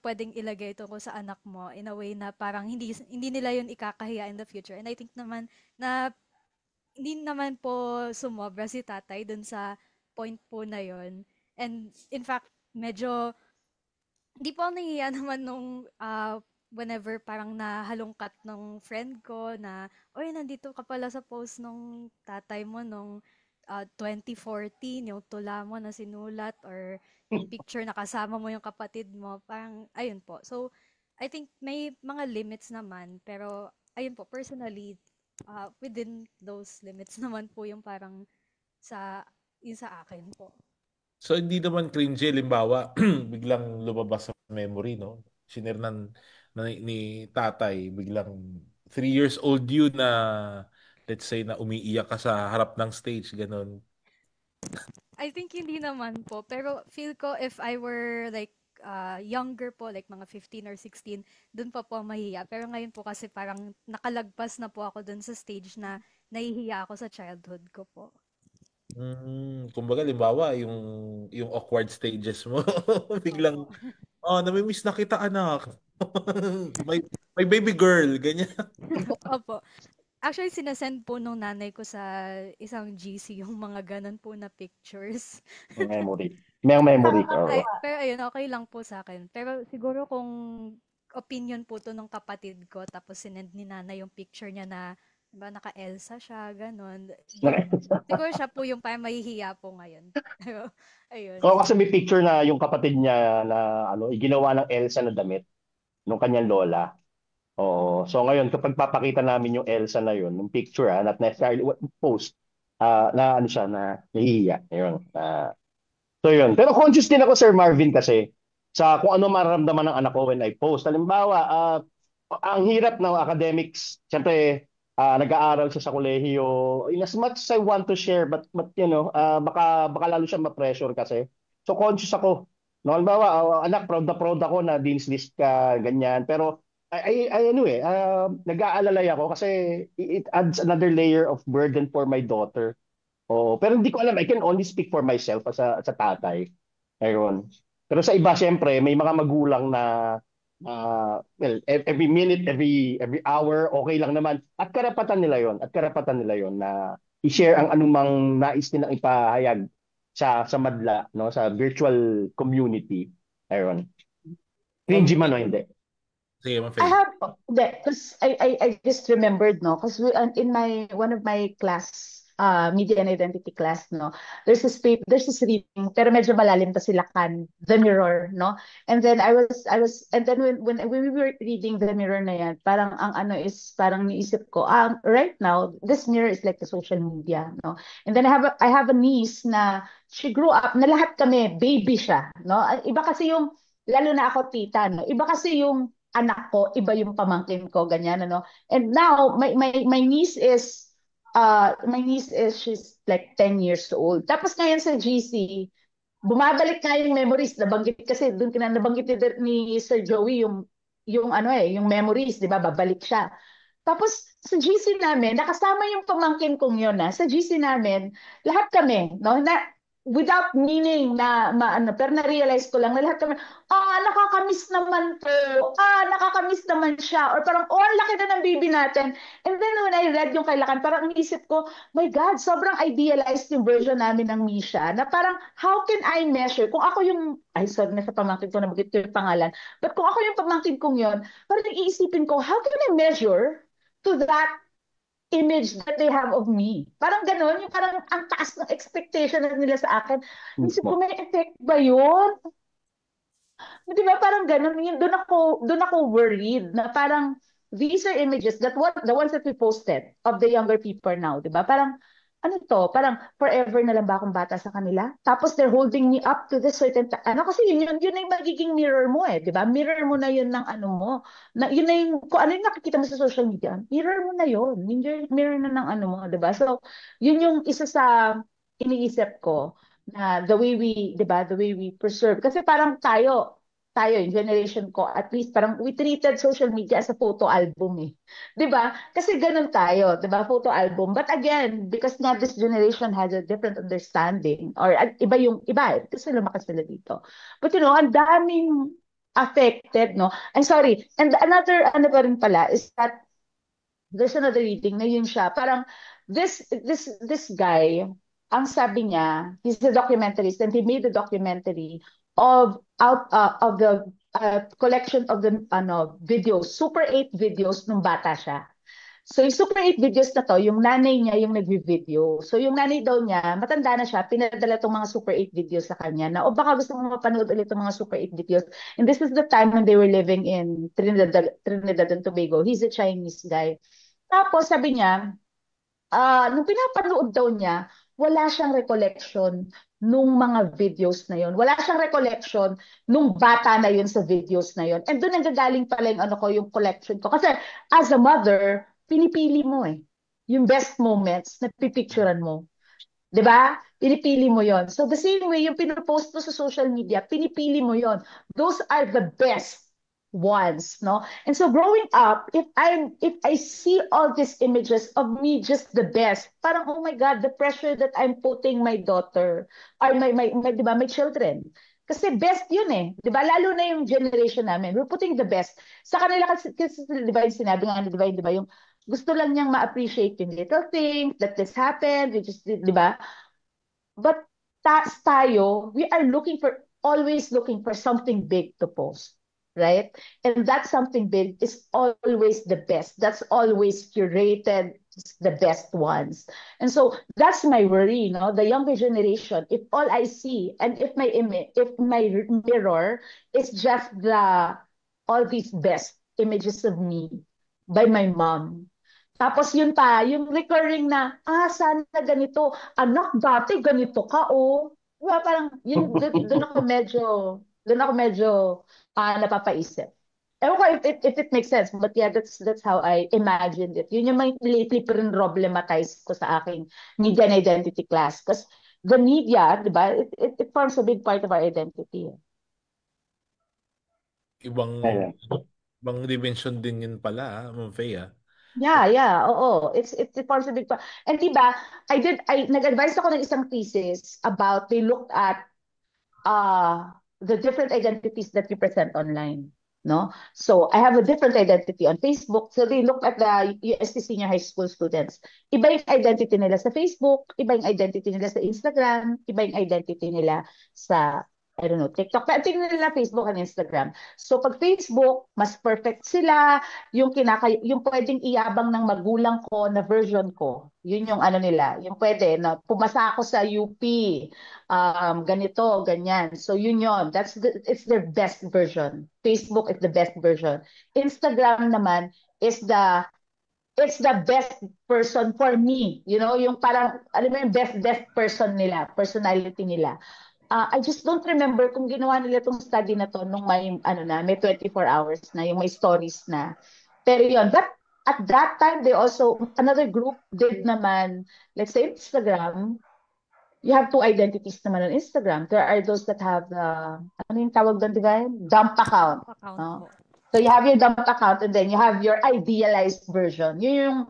pwedeng ilagay ito ko sa anak mo in a way na parang hindi nila yun ikakahiya in the future. And I think naman na hindi naman po sumobra si tatay dun sa point po na yun. And in fact, medyo hindi po ako nahihiya naman nung whenever parang nahalungkat nung friend ko na, oy, nandito ka pala sa post nung tatay mo nung 2014, yung tula mo na sinulat or yung picture na kasama mo yung kapatid mo. Parang, ayun po. So, I think may mga limits naman. Pero, ayun po, personally, within those limits naman po yung parang yung sa akin po. So, hindi naman cringy, limbawa, biglang lumabas sa memory, no? Sinare ni tatay, biglang 3 years old you na, let's say, na umiiyak ka sa harap ng stage, ganun. I think hindi naman po. Pero feel ko if I were like younger po, like mga 15 or 16, dun pa po mahihiya. Pero ngayon po kasi parang nakalagpas na po ako dun sa stage na nahihiya ako sa childhood ko po. Kumbaga, limbawa, yung awkward stages mo, biglang, namimiss na kita, anak. may baby girl, ganyan. Opo. Actually, sinasend po nung nanay ko sa isang GC yung mga ganun po na pictures. Memory. May memory ka. Ay, pero ayun, okay lang po sa akin. Pero siguro kung opinion po to ng kapatid ko, tapos sinend ni nanay yung picture niya na, diba, naka-Elsa siya, ganun. Siguro siya po yung parang mahihiya po ngayon. Pero, ayun. Oo, kasi may picture na yung kapatid niya na ginawa ng Elsa na damit nung kanyang lola. Oo. So ngayon, kapag papakita namin yung Elsa na yun, yung picture, not necessarily post, na siya, na nahihiya. Yun. So yun. Pero conscious din ako, Sir Marvin, kasi sa kung ano mararamdaman ng anak ko when I post. Halimbawa, ang hirap ng academics, siyempre, nag-aaral siya sa kolehiyo. In as much as I want to share, but baka lalo siya ma-pressure kasi. So conscious ako. No, halimbawa, anak, proud ako na dean's list ka, ganyan. Pero nag-aalalay ako kasi it adds another layer of burden for my daughter. Oo, pero hindi ko alam. I can only speak for myself as a tatay. Ayun. Pero sa iba, syempre, may mga magulang na well, every minute, every hour, okay lang naman. At karapatan nila yon. At karapatan nila yon na i-share ang anumang nais nilang ipahayag sa madla, no, sa virtual community. Ayun. Cringy man o hindi. I have because I just remembered, no, because in one of my class, media and identity class, no, there's this reading, pero medyo malalim pa sila kan The Mirror, no, and then and then when we were reading The Mirror na yan, parang ang parang niisip ko, right now this mirror is like the social media, no, and then I have a niece na she grew up na lahat kami baby siya, no, iba kasi yung lalo na ako tita, no, iba kasi yung anak ko, iba yung pamangkin ko, ganyan, ano. And now, my niece is, she's like 10 years old. Tapos ngayon sa GC, bumabalik nga yung memories, nabanggit kasi, doon nabanggit ni Sir Joey yung memories, di ba, babalik siya. Tapos sa GC namin, nakasama yung pamangkin kong yun, sa GC namin, lahat kami, no, na without meaning pero na-realize ko lang na lahat kami, nakakamiss naman to, nakakamiss naman siya, or parang, ang laki na ng baby natin. And then when I read yung kailangan, parang iniisip ko, my God, sobrang idealized yung version namin ng Misha, na parang, how can I measure? Kung ako sorry na sa pamangkin ko, nabagit ko yung pangalan, but kung ako yung pamangkin kong yun, parang iisipin ko, how can I measure to that image that they have of me? Parang gano'n, yung parang ang taas ng expectation nila sa akin. Isip ko, may effect ba yun? Di ba parang gano'n, doon ako worried na parang these are images that the ones that we posted of the younger people now, di ba? Parang ano to, parang forever na lang ba akong bata sa kanila? Tapos they're holding me up to this certain, kasi yun yung magiging mirror mo di ba? Mirror mo na yun ng ano mo. Yun na yung, kung ano yung nakikita mo sa social media, mirror mo na yun. Mirror na ng ano mo, di ba? So, yun yung isa sa iniisip ko na the way we preserve. Kasi parang tayo, yung generation ko, at least parang we treated social media as a photo album 'Di ba? Kasi ganun tayo, 'di ba? Photo album. But again, because now this generation has a different understanding or iba kasi lumakas sila dito. But ang daming affected, no? I'm sorry. And another pa rin pala is that there's another reading na yun siya. Parang this guy, ang sabi niya, he's a documentarist and he made a documentary of the collection of the videos, Super 8 videos nung bata siya. So yung Super 8 videos na to, yung nanay niya yung nagvi-video. So yung nanay daw niya, matanda na siya, pinadala tong mga Super 8 videos sa kanya na, baka gusto mo mapanood ulit tong mga Super 8 videos. And this is the time when they were living in Trinidad and Tobago. He's a Chinese guy. Tapos sabi niya, nung pinapanood daw niya, wala siyang recollection nung mga videos na yon. Wala siyang recollection nung bata na yun sa videos na yon. And doon nanggagaling pala yung collection ko. Kasi as a mother, pinipili mo yung best moments na pipicturean mo. 'Di ba? Pinipili mo yon. So the same way, yung pinopost mo sa social media, pinipili mo yon. Those are the best ones, no? And so growing up, if I see all these images of me just the best, parang oh my God, the pressure that I'm putting my daughter or my di ba, my children. Kasi best yun di ba? Lalo na yung generation namin, we're putting the best. Sa kanila kasi di ba yung sinabi nga, di ba yung Gusto lang niyang ma-appreciate yung little things that this happened, which is, di ba? But tayo, we are always looking for something big to post, right? And that something big is always the best. That's always curated, the best ones. And so that's my worry, the younger generation. If all I see, and if my mirror is just all these best images of me by my mom. Tapos yun yung recurring na, sana ganito, anak, dati ganito ka, oh. Diba, parang, doon ako medyo napapaisip. Ewan ko if it makes sense, but yeah, that's how I imagined it. Yun yung may lately problematize ko sa aking media and identity class. Because the media, di ba, it forms a big part of our identity. Ibang dimension din yun pala, Ma'am Faye. Yeah, oo. It forms a big part. And diba, nag-advise ako ng isang thesis about, they looked at the different identities that you present online. No? So I have a different identity on Facebook. So they looked at the UST senior high school students. Iba yung identity nila sa Facebook, iba yung identity nila sa Instagram, iba yung identity nila sa I don't know, TikTok. Pero tingnan nila Facebook and Instagram. So pag Facebook, mas perfect sila, yung pwedeng iyabang ng magulang ko na version ko. Yun yung nila, yung pwede na pumasa ako sa UP, ganito, ganyan. So yun. It's their best version. Facebook is the best version. Instagram naman is it's the best person for me. Yung parang, yung best person nila, personality nila. I just don't remember kung ginawa nila itong study na to nung may 24 hours na, yung may stories na. Pero yun, but at that time, another group did naman, let's say Instagram, you have two identities naman on Instagram. There are those that have, ano yung tawag doon, di ba? Dump account. No? So you have your dump account and then you have your idealized version. Yun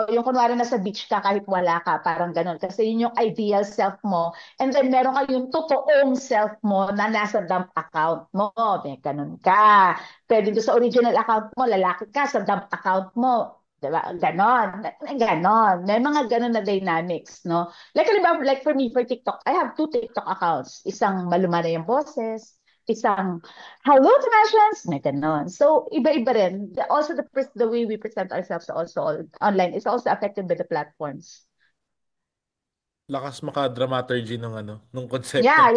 yung kunwari nasa beach ka kahit wala ka, parang ganun. Kasi yun yung ideal self mo. And then meron ka yung totoong self mo na nasa dump account mo. May ganun ka. Pwede doon sa original account mo, lalaki ka, sa dump account mo. Diba? Ganon. Ganon. May mga ganon na dynamics, no? Like for me, for TikTok, I have 2 TikTok accounts. Isang malumana yung boses, isang hello Trashans, may ganon. So, iba-iba rin. Also, the way we present ourselves also online is also affected by the platforms. Lakas maka-dramaturgy nung concept. Yeah.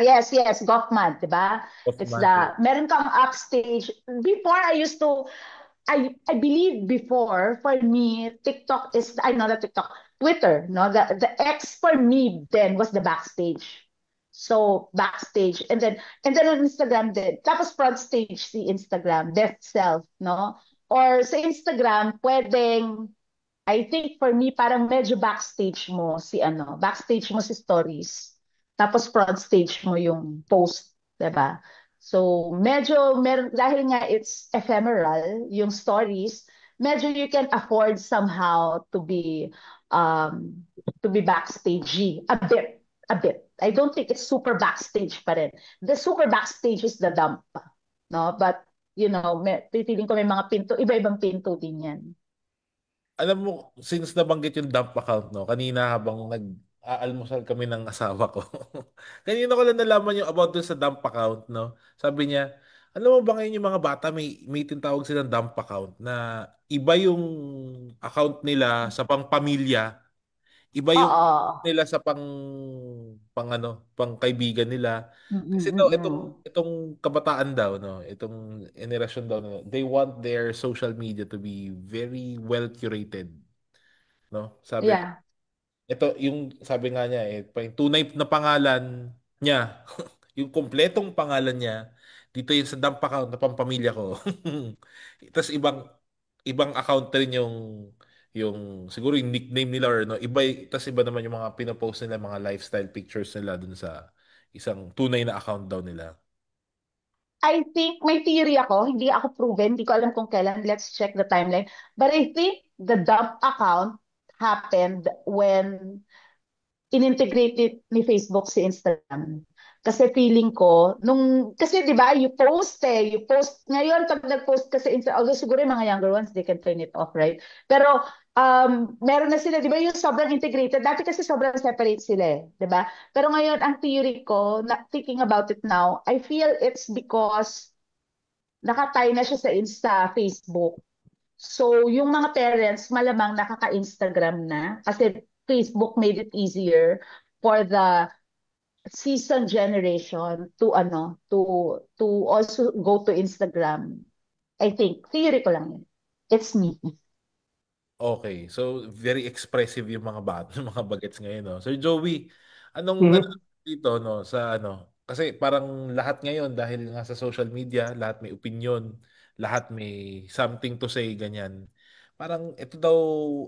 Yes. Goffman, diba? It's meron kang upstage. Before, I believe before, for me, TikTok is, not TikTok, Twitter, no? The X for me then was the backstage. So, backstage. And then on Instagram din. Tapos front stage si Instagram, best self, no? Or sa Instagram, pwedeng, I think for me, parang medyo backstage mo si stories. Tapos front stage mo yung post, diba? So, medyo, dahil nga it's ephemeral, yung stories, medyo you can afford somehow to be backstagey. A bit. I don't think it's super backstage pa rin. The super backstage is the dump. No? But, pipiling ko may mga pinto, iba-ibang pinto din yan. Alam mo, since nabanggit yung dump account, no, kanina habang nag-aalmusal kami ng asawa ko, kanina ko lang nalaman yung about dun sa dump account, no? Sabi niya, alam mo ba ngayon yung mga bata, may tinatawag silang dump account na iba yung account nila sa pang-pamilya, iba yung nila sa pang kaibigan nila. Kasi daw itong kabataan daw, no, itong generation daw, no, they want their social media to be very well curated. No? Sabi. Yeah. Ito yung sabi nga niya yung tunay na pangalan niya, yung kompletong pangalan niya, dito yung sa dump account na pampamilya ko. Tapos ibang account rin yung siguro yung nickname nila or iba naman yung mga pinopost nila, mga lifestyle pictures nila dun sa isang tunay na account daw nila. I think may theory ako, hindi ako proven, hindi ko alam kung kailan, let's check the timeline. But I think the dump account happened when inintegrated ni Facebook si Instagram. Kasi feeling ko, kasi di ba, you post ngayon pag nag-post kasi, although siguro yung mga younger ones, they can turn it off, right? Pero, meron na sila, di ba, yung sobrang integrated. Dati kasi sobrang separate sila, di ba? Pero ngayon, ang theory ko, thinking about it now, I feel it's because nakatay na siya sa Facebook. So, yung mga parents, malamang nakaka-Instagram na kasi Facebook made it easier for the seasoned generation to also go to Instagram. I think theory ko lang yun. It's me. Okay. So, very expressive yung mga bata, mga bagets ngayon, no? Sir Joey, anong Mhm. ano dito, no, sa kasi parang lahat ngayon dahil nga sa social media, lahat may opinion, lahat may something to say, ganyan. Parang ito daw,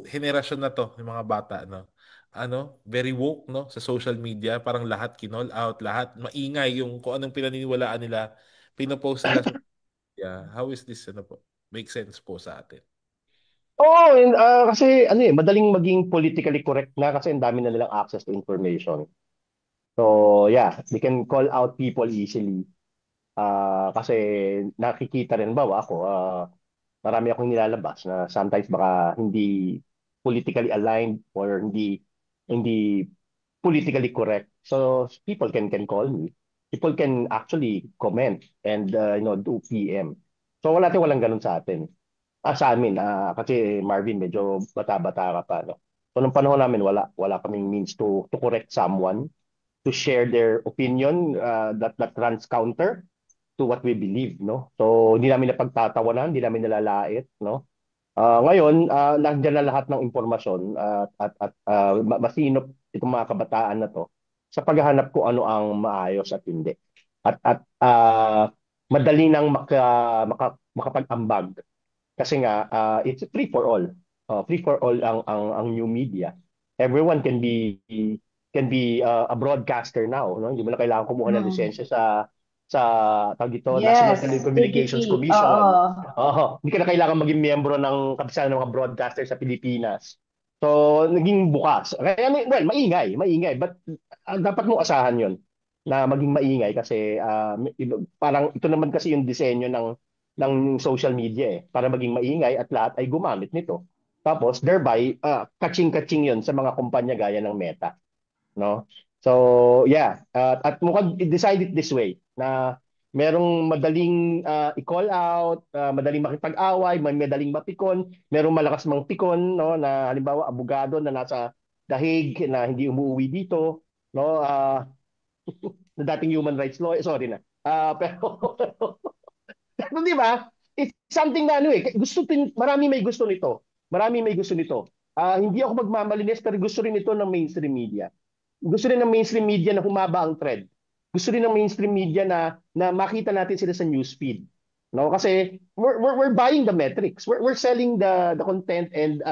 henerasyon na to, ng mga bata, no? Very woke, no, sa social media, parang lahat kinall out, lahat maingay yung kung anong pinaniniwalaan nila, pinopost nila sa media. How is this, make sense po sa atin? Oo, and, kasi madaling maging politically correct na kasi ang dami na nilang access to information. So, yeah, they can call out people easily. Kasi nakikita rin ba ako, marami akong nilalabas na sometimes baka hindi politically aligned or hindi politically correct. So people can call me. People can actually comment and do PM. So walang ganun sa atin. Sa amin, kasi Marvin medyo bata-bata ka pa, no. So nung panahon namin wala kaming means to correct someone, to share their opinion that runs counter to what we believe, no? So hindi namin napagtatawanan, hindi namin nalalait, no? Ngayon, nandiyan na lahat ng impormasyon at masinop itong mga kabataan na to sa paghahanap ko ano ang maayos at hindi. At madali nang makapag-ambag kasi nga it's free for all. Free for all ang new media. Everyone can be a broadcaster now, no? Hindi mo na kailangan kumuha ng lisensya sa tawag dito, National Yes, Telecommunications PDP. Commission. Oo. Hindi ka na kailangan maging miyembro ng kapisanan ng mga broadcaster sa Pilipinas. So, naging bukas. Kaya, well, maingay. But dapat mo asahan yon na maging maingay kasi parang ito naman kasi yung disenyo ng social media para maging maingay at lahat ay gumamit nito. Tapos, thereby, kaching-kaching yon sa mga kumpanya gaya ng Meta. No? So, yeah. At mukhang decide it this way na merong madaling i-call out, madaling makipag-away, may madaling mapikon, merong malakas mang pikon, no, na halimbawa abogado na nasa dahig na hindi umuwi dito, no, na dating human rights lawyer, sorry na. Pero pero di ba? It's something na marami may gusto nito. Marami may gusto nito. Hindi ako magmamalinis pero gusto rin ito ng mainstream media. Gusto rin ng mainstream media na humaba ang thread. Gusto rin ng mainstream media na makita natin sila sa newsfeed. No, kasi we're buying the metrics. We're selling the content and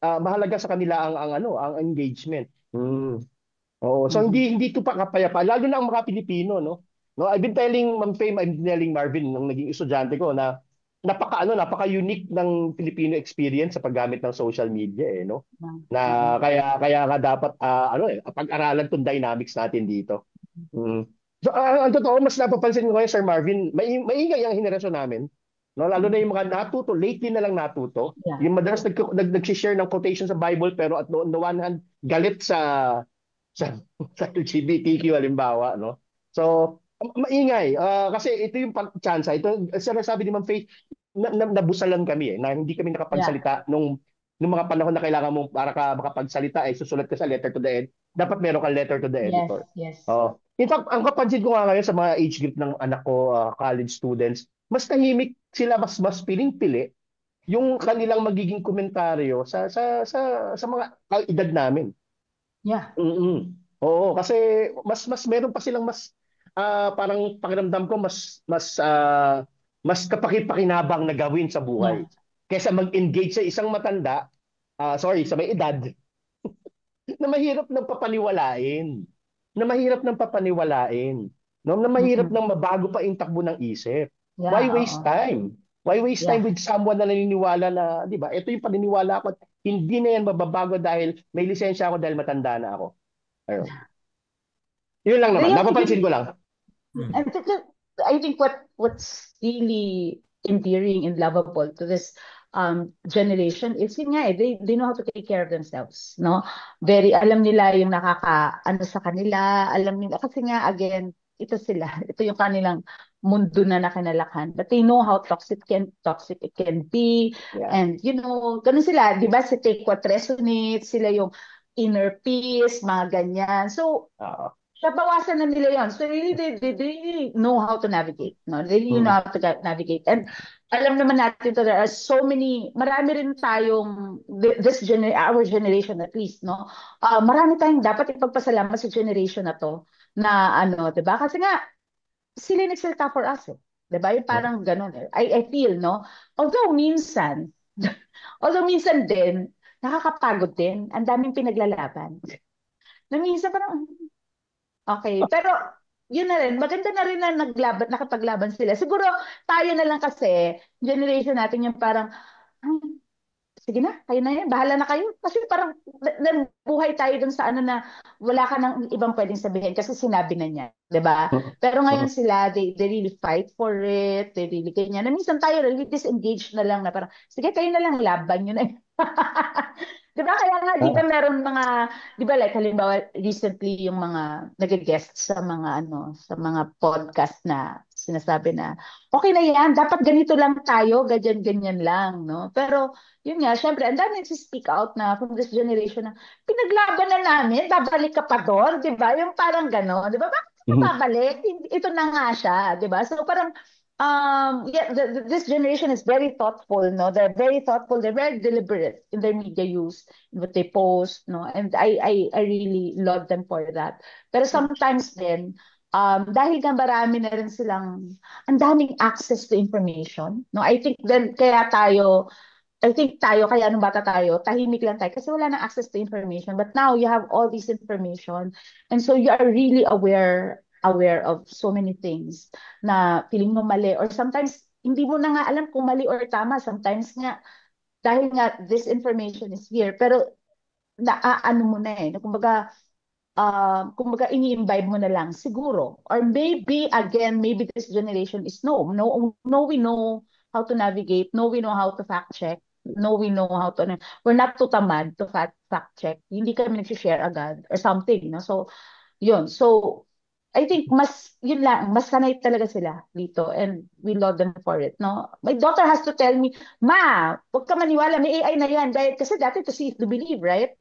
mahalaga sa kanila ang engagement. Oo, so hindi ito pa kapayapa lalo na ang mga Pilipino, no. No, I've been telling Ma'am Fame, I've been telling Marvin nung naging estudyante ko na napaka-unique ng Filipino experience sa paggamit ng social media no. Na kaya nga dapat pag-aralan tong dynamics natin dito. So ang totoo mas napapansin ko ngayon Sir Marvin, maingay ang henerasyon namin. No, lalo na yung mga natuto, lately na lang natuto. Yeah. Yung madalas nag-share ng quotation sa Bible pero at on the one hand galit sa LGBTQ halimbawa, no. So maingay kasi ito yung chance. Ito sinasabi ni Ma'am Faith, nabusalan kami na hindi kami nakapagsalita nung mga panahon na kailangan mo para ka makapagsalita ay susulat ka sa letter to the end. Dapat meron kang letter to the editor. Yes. In fact, ang kapansin ko nga ngayon sa mga age group ng anak ko, college students, mas tahimik sila, mas piling-pili yung kanilang magiging komentaryo sa mga edad namin. Yeah. Oo, kasi mas meron pa silang mas parang pakiramdam ko mas kapaki-pakinabang na gawin sa buhay. Kaysa mag-engage sa isang matanda, sa may edad, na mahirap nang papaniwalain. No? Na mahirap nang mabago pa yung takbo ng isip. Yeah, Why waste time? Why waste time with someone na naniniwala na, di ba, ito yung paniniwala ko, hindi na yan mababago dahil may lisensya ako dahil matanda na ako. Ayun. Yun lang naman. They have to Napapansin be, ko lang. and I think what's really endearing and lovable to this generation is yun nga they know how to take care of themselves, no? Very alam nila yung ano sa kanila, alam nila kasi nga again ito sila, ito yung kanilang mundo na nakinalakhan. But they know how toxic it can be. Yeah. And ganun sila, 'di ba? Si take what resonates, sila yung inner peace, mga ganyan. So, bawasan na nila yon. So really, they really know how to navigate. No? They really know how to navigate. And alam naman natin to, there are so many, marami rin tayong, our generation at least, no? Marami tayong dapat ipagpasalamat sa generation na to, na di ba? Kasi nga, sila yung nagsalita for us, eh. Di ba? Yung parang ganun, eh. I feel, no? Although minsan din, nakakapagod din, ang daming pinaglalaban. Na minsan parang, okay. Pero, yun na rin. Maganda na rin na nakapaglaban sila. Siguro, tayo na lang kasi, generation natin yung parang, sige na, kayo na yan. Bahala na kayo. Kasi parang, buhay tayo dun sa ano na, wala ka nang ibang pwedeng sabihin kasi sinabi na niya. Diba? Pero ngayon sila, they really fight for it. They really ganyan. Na minsan tayo, really disengaged na lang na parang, sige, kayo na lang, laban nyo na. Di ba? Kaya nga, di ba meron mga, di ba like halimbawa recently yung mga nag-guest sa mga podcast na sinasabi na, okay na yan, dapat ganito lang tayo, ganyan-ganyan lang, no? Pero, yun nga, syempre, ang dami nagsi-speak out na from this generation na, pinaglaban na namin, babalik ka pa doon, di ba? Yung parang gano'n, di ba? Bakit ka babalik? Ito na nga siya, di ba? So, parang, this generation is very thoughtful, no? They're very thoughtful. They're very deliberate in their media use, in what they post, no? And I really love them for that. Pero sometimes then, dahil nga marami na rin silang, ang daming access to information, no? I think tayo, kaya nung bata tayo, tahimik lang tayo kasi wala nang access to information. But now you have all this information. And so you are really aware of so many things na feeling mo mali. Or sometimes, hindi mo na nga alam kung mali or tama. Sometimes nga, dahil nga this information is here, pero ano mo na eh. Kumbaga ini-imbibe mo na lang siguro. Or maybe, again, maybe this generation is no, we know how to navigate, no, we know how to fact check, no, we know how to, we're not too tamad to fact check. Hindi kami nag-share agad or something, no? So, yun. So, I think yun lang, mas sanay talaga sila dito and we love them for it, no? My daughter has to tell me, Ma, huwag ka maniwala, may AI na yan. Dahil, kasi dati to see is to believe, right?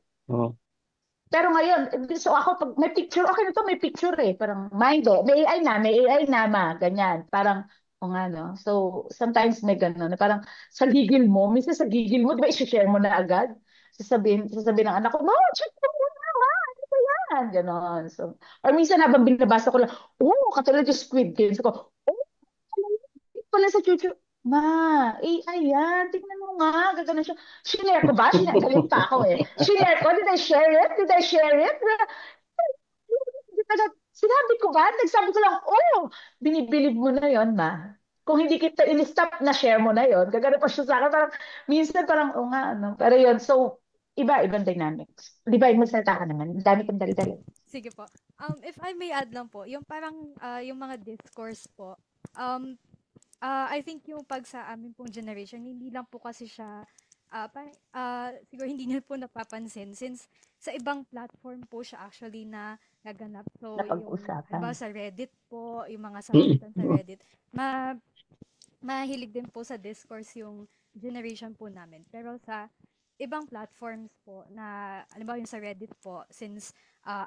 Pero ngayon, so ako, pag may picture, okay na to, may picture eh. Parang, may AI na, ma, ganyan. Parang, o nga, no? So, sometimes may gano'n, parang sa gigil mo, minsan sa gigil mo, di ba, i-share mo na agad? Sasabihin ng anak ko, no, check mo muna, ma, ano ba yan? Ganon. So, or minsan habang binabasa ko lang, katulad yung Squid Games ko, pala sa chuchu, ma, AI yan, tingnan mo nga, gagano siya. Shinare ko ba? Galit pa ako eh. Shinare ko, did I share it? Sinabi ko ba? Nagsabi ko lang, binibilib mo na yon, ma. Kung hindi kita in-stop na share mo na yon, gagano pa siya sa akin. Parang, minsan parang, nga, ano. Pero yun, so, ibang dynamics. Di ba, magsalita ka naman. Ang dami kong dali-dali. Sige po. If I may add lang po, yung parang, yung mga discourse po, I think yung pag sa amin pong generation, hindi lang po kasi siya, siguro hindi niyo po napapansin since sa ibang platform po siya actually na naganap. So, yung, diba, sa Reddit po, yung mga sagutan sa Reddit, mahilig din po sa discourse yung generation po namin. Pero sa ibang platforms po na, alam ba yung sa Reddit po, since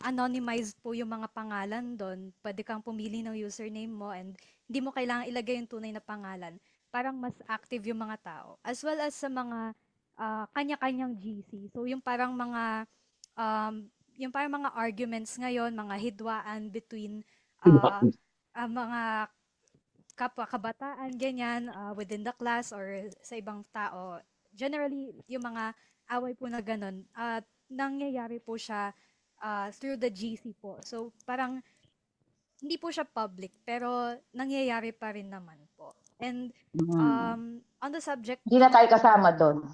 anonymized po yung mga pangalan doon, pwede kang pumili ng username mo and hindi mo kailangan ilagay yung tunay na pangalan. Parang mas active yung mga tao. As well as sa mga kanya-kanyang GC. So yung parang mga arguments ngayon, mga hidwaan between mga kapwa kabataan, ganyan, within the class or sa ibang tao. Generally, yung mga away po na ganun, nangyayari po siya through the GC po. So, parang hindi po siya public, pero nangyayari pa rin naman po. And on the subject... Hindi na tayo kasama doon.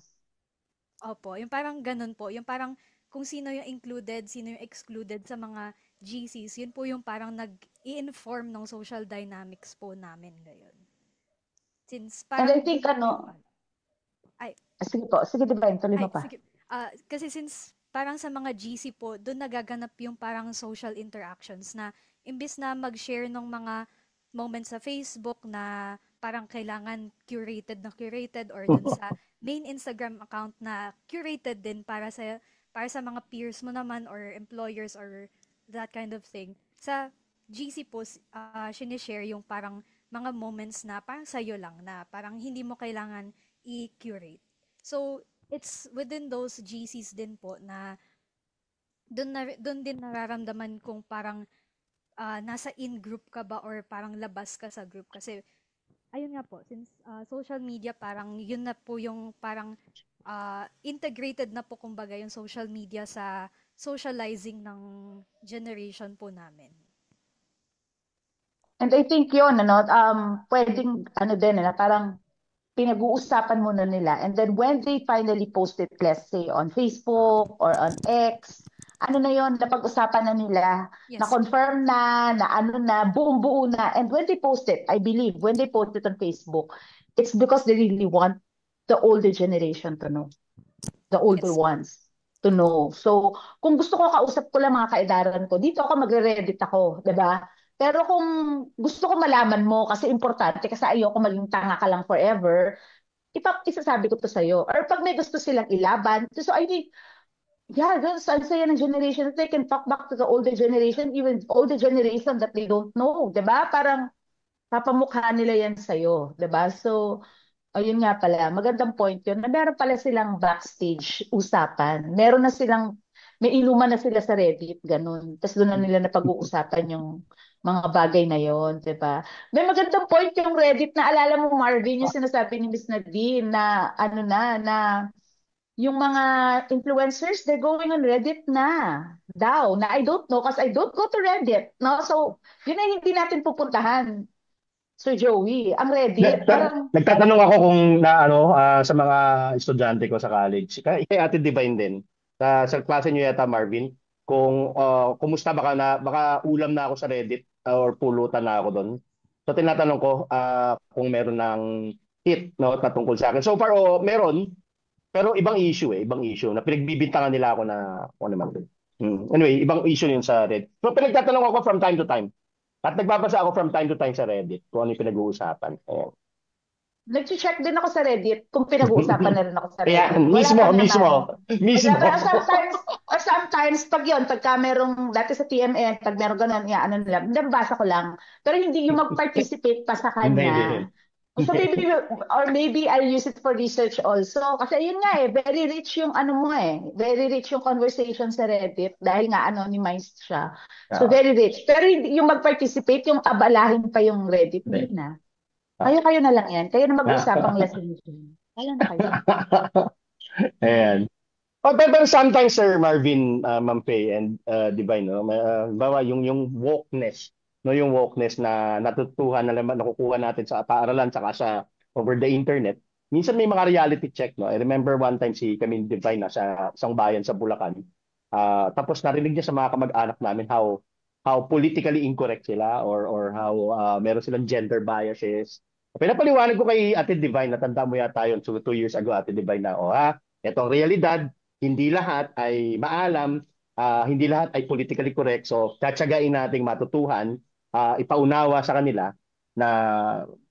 Opo, yung parang ganun po. Yung parang kung sino yung included, sino yung excluded sa mga GCs, yun po yung parang nag-i-inform ng social dynamics po namin ngayon. Since And parang I think ay, sige po, sige Divine, tuloy mo pa. sige. Kasi since parang sa mga GC po, doon nagaganap yung parang social interactions na imbis na mag-share ng mga moments sa Facebook na parang kailangan curated or dun sa main Instagram account na curated din para sa mga peers mo naman or employers or that kind of thing. Sa GC po, sinishare yung parang mga moments na parang sa'yo lang na parang hindi mo kailangan i-curate. So, it's within those GCs din po na doon din nararamdaman kung parang nasa in-group ka ba or parang labas ka sa group. Kasi, ayun nga po, since social media parang yun na po yung parang integrated na po kumbaga yung social media sa socializing ng generation po namin. And I think yun, pwedeng, din, parang pinag-uusapan muna nila. And then when they finally post it, let's say, on Facebook or on X, ano na yun, napag-usapan na nila, Yes. na-confirm na buong-buo na. And when they post it, I believe, when they post it on Facebook, it's because they really want the older generation to know. The older ones to know. So, kung gusto ko kausap ko lang mga kaedaran ko, dito ako magre-Reddit ako, 'di ba? Pero kung gusto ko malaman mo kasi importante kasi ayoko maging tanga ka lang forever, isasabi ko to sa'yo. Or pag may gusto silang ilaban, so I think, yeah, that's ang saya ng generation. They can talk back to the older generation, even older generation that they don't know, 'di ba? Parang papamukha nila yan sa'yo, 'di ba? So, ayun nga pala, magandang point yun na meron pala silang backstage usapan. May inuman na sila sa Reddit, ganun. Tapos doon na nila napag-uusapan yung mga bagay na yon, di ba? May magandang point yung Reddit na alala mo, Marvin, yung sinasabi ni Miss Nadine na yung mga influencers, they're going on Reddit na daw. Na I don't know kasi I don't go to Reddit. No? So, yun ay hindi natin pupuntahan. Sir Joey, ang Reddit, parang... Nagtatanong ako kung sa mga estudyante ko sa college, kay Ate Divine din, sa klase niyo yata Marvin, kung kumusta baka ulam na ako sa Reddit or pulutan na ako doon. So tinatanong ko kung meron ng hit patungkol sa akin. So far meron, pero ibang issue na pinagbibintangan nila ako na ano naman doon. Anyway, ibang issue yun sa Reddit. So pinagtatanong ako from time to time. At nagbabasa ako from time to time sa Reddit kung ano yung pinag-uusapan. Ayan. Nag-check din ako sa Reddit kung pinag-uusapan na rin ako sa Reddit. Ayan, mismo. Or sometimes, pagka merong, dati sa TMN, pag merong ganun, nila, nabasa ko lang. Pero hindi yung mag-participate pa sa kanya. So maybe I'll use it for research also. Kasi yun nga very rich yung very rich yung conversation sa Reddit dahil nga anonymized siya. So very rich. Pero yung mag-participate, yung abalahin pa yung Reddit, hindi na. Kayo na lang yan. Kayo na mag-usapang lessons. Kaya na kayo. Ayan. Pero sometimes, Sir Marvin, Ma'am Faye, and Divine, bawa yung wokeness, yung wokeness na natutuhan na nakukuha natin sa paaralan saka sa over the internet. Minsan may mga reality check, no? I remember one time si Camille Divine sa isang bayan sa Bulacan. Tapos narinig niya sa mga kamag-anak namin how politically incorrect sila or how meron silang gender biases. Pinapaliwanag ko kay Ate Divine, natanda mo yata yun 2 years ago, Ate Divine, na etong realidad, hindi lahat ay maalam, hindi lahat ay politically correct. So, tatsagain nating matutuhan, ipaunawa sa kanila na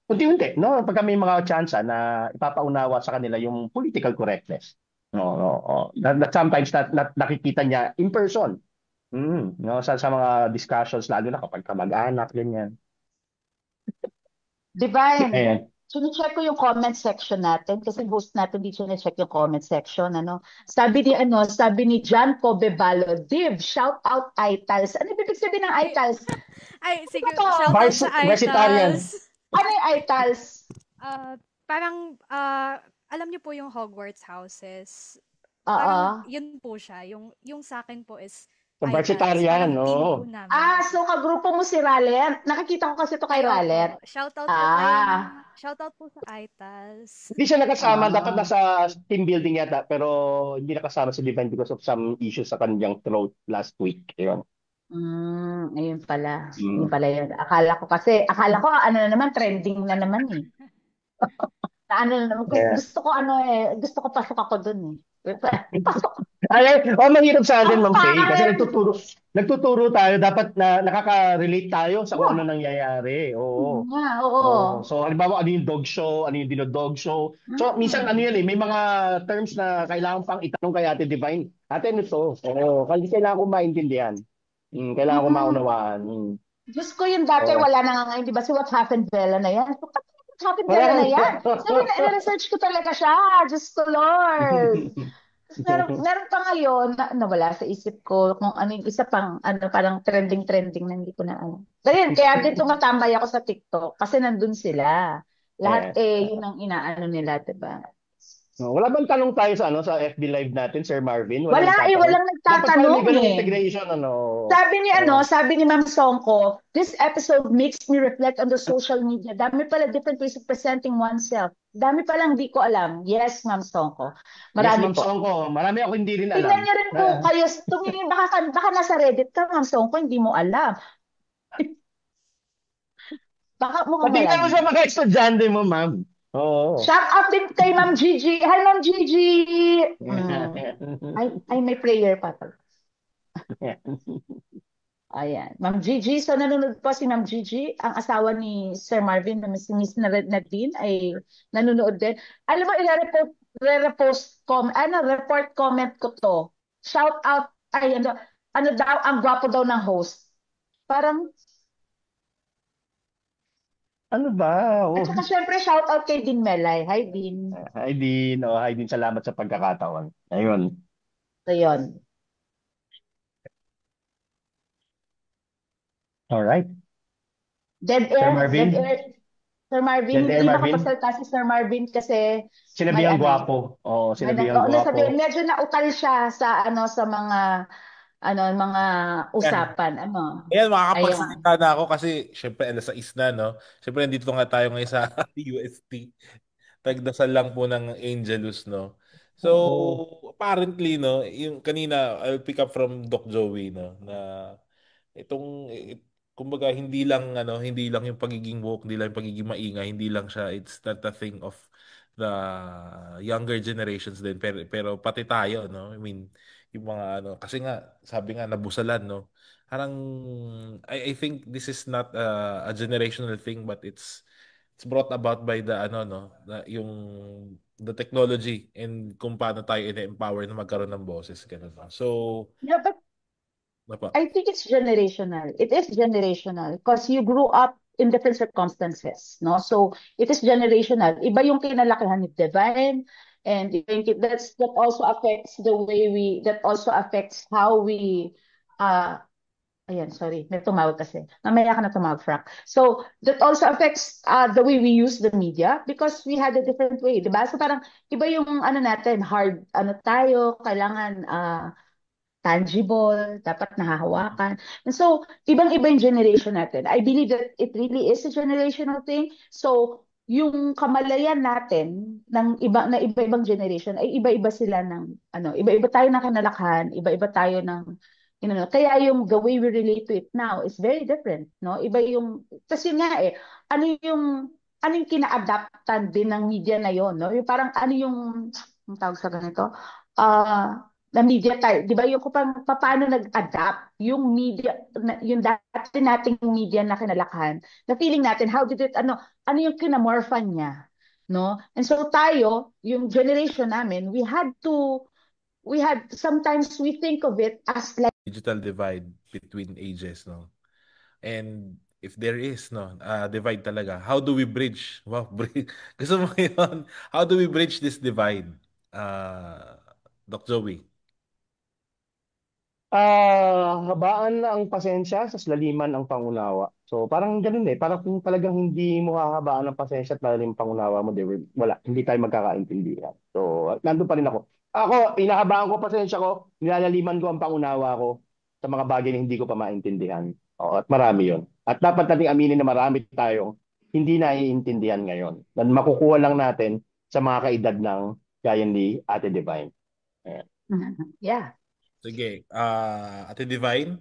unti-unti, no? Pagka may mga chance na ipapaunawa sa kanila yung political correctness. That sometimes nakikita niya in person. Sa mga discussions, lalo na kapag kamag-anak, ganyan. Divine, Ayan. sine-check ko yung comment section natin kasi host natin dito na-check yung comment section. Sabi ni John Cobebalo, Div, shout out Itals. Ano ibig sabihin ng Itals? Ay, sige, shout out sa Itals. Ano yung Itals? Parang, alam niyo po yung Hogwarts houses. Parang, yun po siya. Yung sa akin po is Vegetarian, no? So kagrupo mo si Ralet. Nakikita ko kasi ito kay Ralet. Shoutout po sa Itals. Hindi siya nakasama, dapat nasa team building yata, pero hindi nakasama si Divine because of some issues sa kanyang throat last week. Ayun. Ayun pala. Yun Mm. pala yun. Akala ko ano na naman, trending na naman eh. Na ano na naman, Yeah. gusto ko pasok ako dun eh. Pasok. Mahirap sa atin, Pasok Ma'am ka Faye, kasi akin! nagtuturo tayo, dapat na nakaka-relate tayo sa kung ano Oo, nangyayari. yun Oo. nga, oo. Oo. So, halimbawa, ano yung dog show, ano yung dinodog show. So, minsan, ano yan eh, may mga terms na kailangan pang itanong kay Ate Divine. Ate, ano to? Oo. Kasi kailangan ko maintindihan. Kailangan ko Mm-mm. maunawaan. Diyos ko yun dati, Oo. wala na nga ngayon, di ba? Si What Happened Bella na yan. What Happened Bella na Parang, yan? So, research ko talaga siya. Diyos ko, Lord. Tapos meron pa ngayon na nawala sa isip ko kung ano yung isa pang ano parang trending na hindi ko na alam. Kaya din tumatambay ako sa TikTok kasi nandun sila. Lahat yeah. yun ang inaano nila, 'di ba? Wala bang tanong tayo sa FB Live natin, Sir Marvin? Wala Wala nagtatanong? walang Dapat pala may nagtatanong ganung eh. integration, ano? Sabi Oo. sabi ni Ma'am Songko, this episode makes me reflect on the social media. Dami pala different ways of presenting oneself. Dami palang di ko alam. Yes, Ma'am Songko. Yes, Marami Ma'am po. Songko. Marami ako hindi rin Tingnan alam. niyo rin po kayo, tumingin baka nasa Reddit ka, Ma'am Songko, hindi mo alam. Baka mukhang Patingnan mo malagi. sa mga estudyante mo, ma'am. Oo. Shout out din kay Ma'am Gigi. Hi, Ma'am Gigi! Ay, may prayer pa pala. Ayan. Ma'am Gigi, so nanonood po si Ma'am Gigi, ang asawa ni Sir Marvin, na si Miss Nadine, ay nanonood din. Alam mo, report comment ko to. Shout out, ano daw, ang gwapo daw ng host. Parang, Ano ba? at Oh. saka syempre, shout out kay Din Melay. Hi, Din. Hi, Dean. Oh, hi, Dean. Salamat sa pagkakataon. Ayun. So, yun. All right. Dead Sir air, Marvin? Sir Marvin, Dead air, hindi Marvin? makapasalta si Sir Marvin kasi may Sinabihang gwapo. Oo, sinabihang sabi, gwapo. medyo nautal siya sa mga Yan. usapan, Ayan, Ayan. makakapagsalita na ako kasi syempre alas 6 na, no? Syempre nandito nga tayo ngayon sa UST. Tagdasal lang po ng Angelus, no? So, Oo. apparently, no, yung kanina, I'll pick up from Doc Joey, no, na kumbaga hindi lang yung pagiging woke, hindi lang yung pagiging maingay, hindi lang siya, it's not a thing of the younger generations din, pero pati tayo, no? I mean, yung mga kasi nga sabi nga nabusalan, no? Parang I think this is not a generational thing, but it's brought about by the yung the technology and kung paano tayo ina-empower na magkaroon ng boses, ganun. So, Yeah, but ano pa? I think it's generational. It is generational because you grew up in different circumstances, no? So it is generational. Iba yung kinalakihan ni Divine, and I think that also affects the way that also affects how we uh ayan, sorry, may tumawag kasi. Mamaya ka na tumawag, Frank. So, that also affects the way we use the media because we had a different way, di ba? So, parang iba yung natin, hard, tayo, kailangan tangible, dapat nahahawakan. And so, ibang-iba yung generation natin. I believe that it really is a generational thing. So, yung kamalayan natin na iba-ibang generation ay iba-iba sila ng iba-iba tayo ng kinalakhan, iba-iba tayo ng kaya yung the way we relate to it now is very different, no? Iba yung kasi nga ano yung kina-adaptan din ng media na yon, no? Yung parang ang tawag sa ganito? Na media tayo, 'di ba yung kung paano nag-adapt yung media yung dati nating media na kinalakhan, na feeling natin how did it ano yung kinamorphan niya, no? And so tayo, yung generation namin, we had sometimes we think of it as like Digital divide between ages, no? And if there is, no, divide talaga, how do we bridge? Wow, gusto mo yun? How do we bridge this divide? Doc Joey. Habaan na ang pasensya, sa laliman ang pangunawa. So, parang ganun eh. Parang kung talagang hindi mo hahabaan ng pasensya at lalim ang pangunawa mo, wala, hindi tayo magkakaintindihan. So, nandun pa rin ako. Ako, inahabaan ko pasensya ko, nilalaliman ko ang pangunawa ko sa mga bagay na hindi ko pa maintindihan. Oo, at marami yon. At dapat nating aminin na marami tayong hindi naiintindihan ngayon. Na makukuha lang natin sa mga kaedad ng gaya ni Ate Divine. Ayan. yeah. Sige. Ate Divine?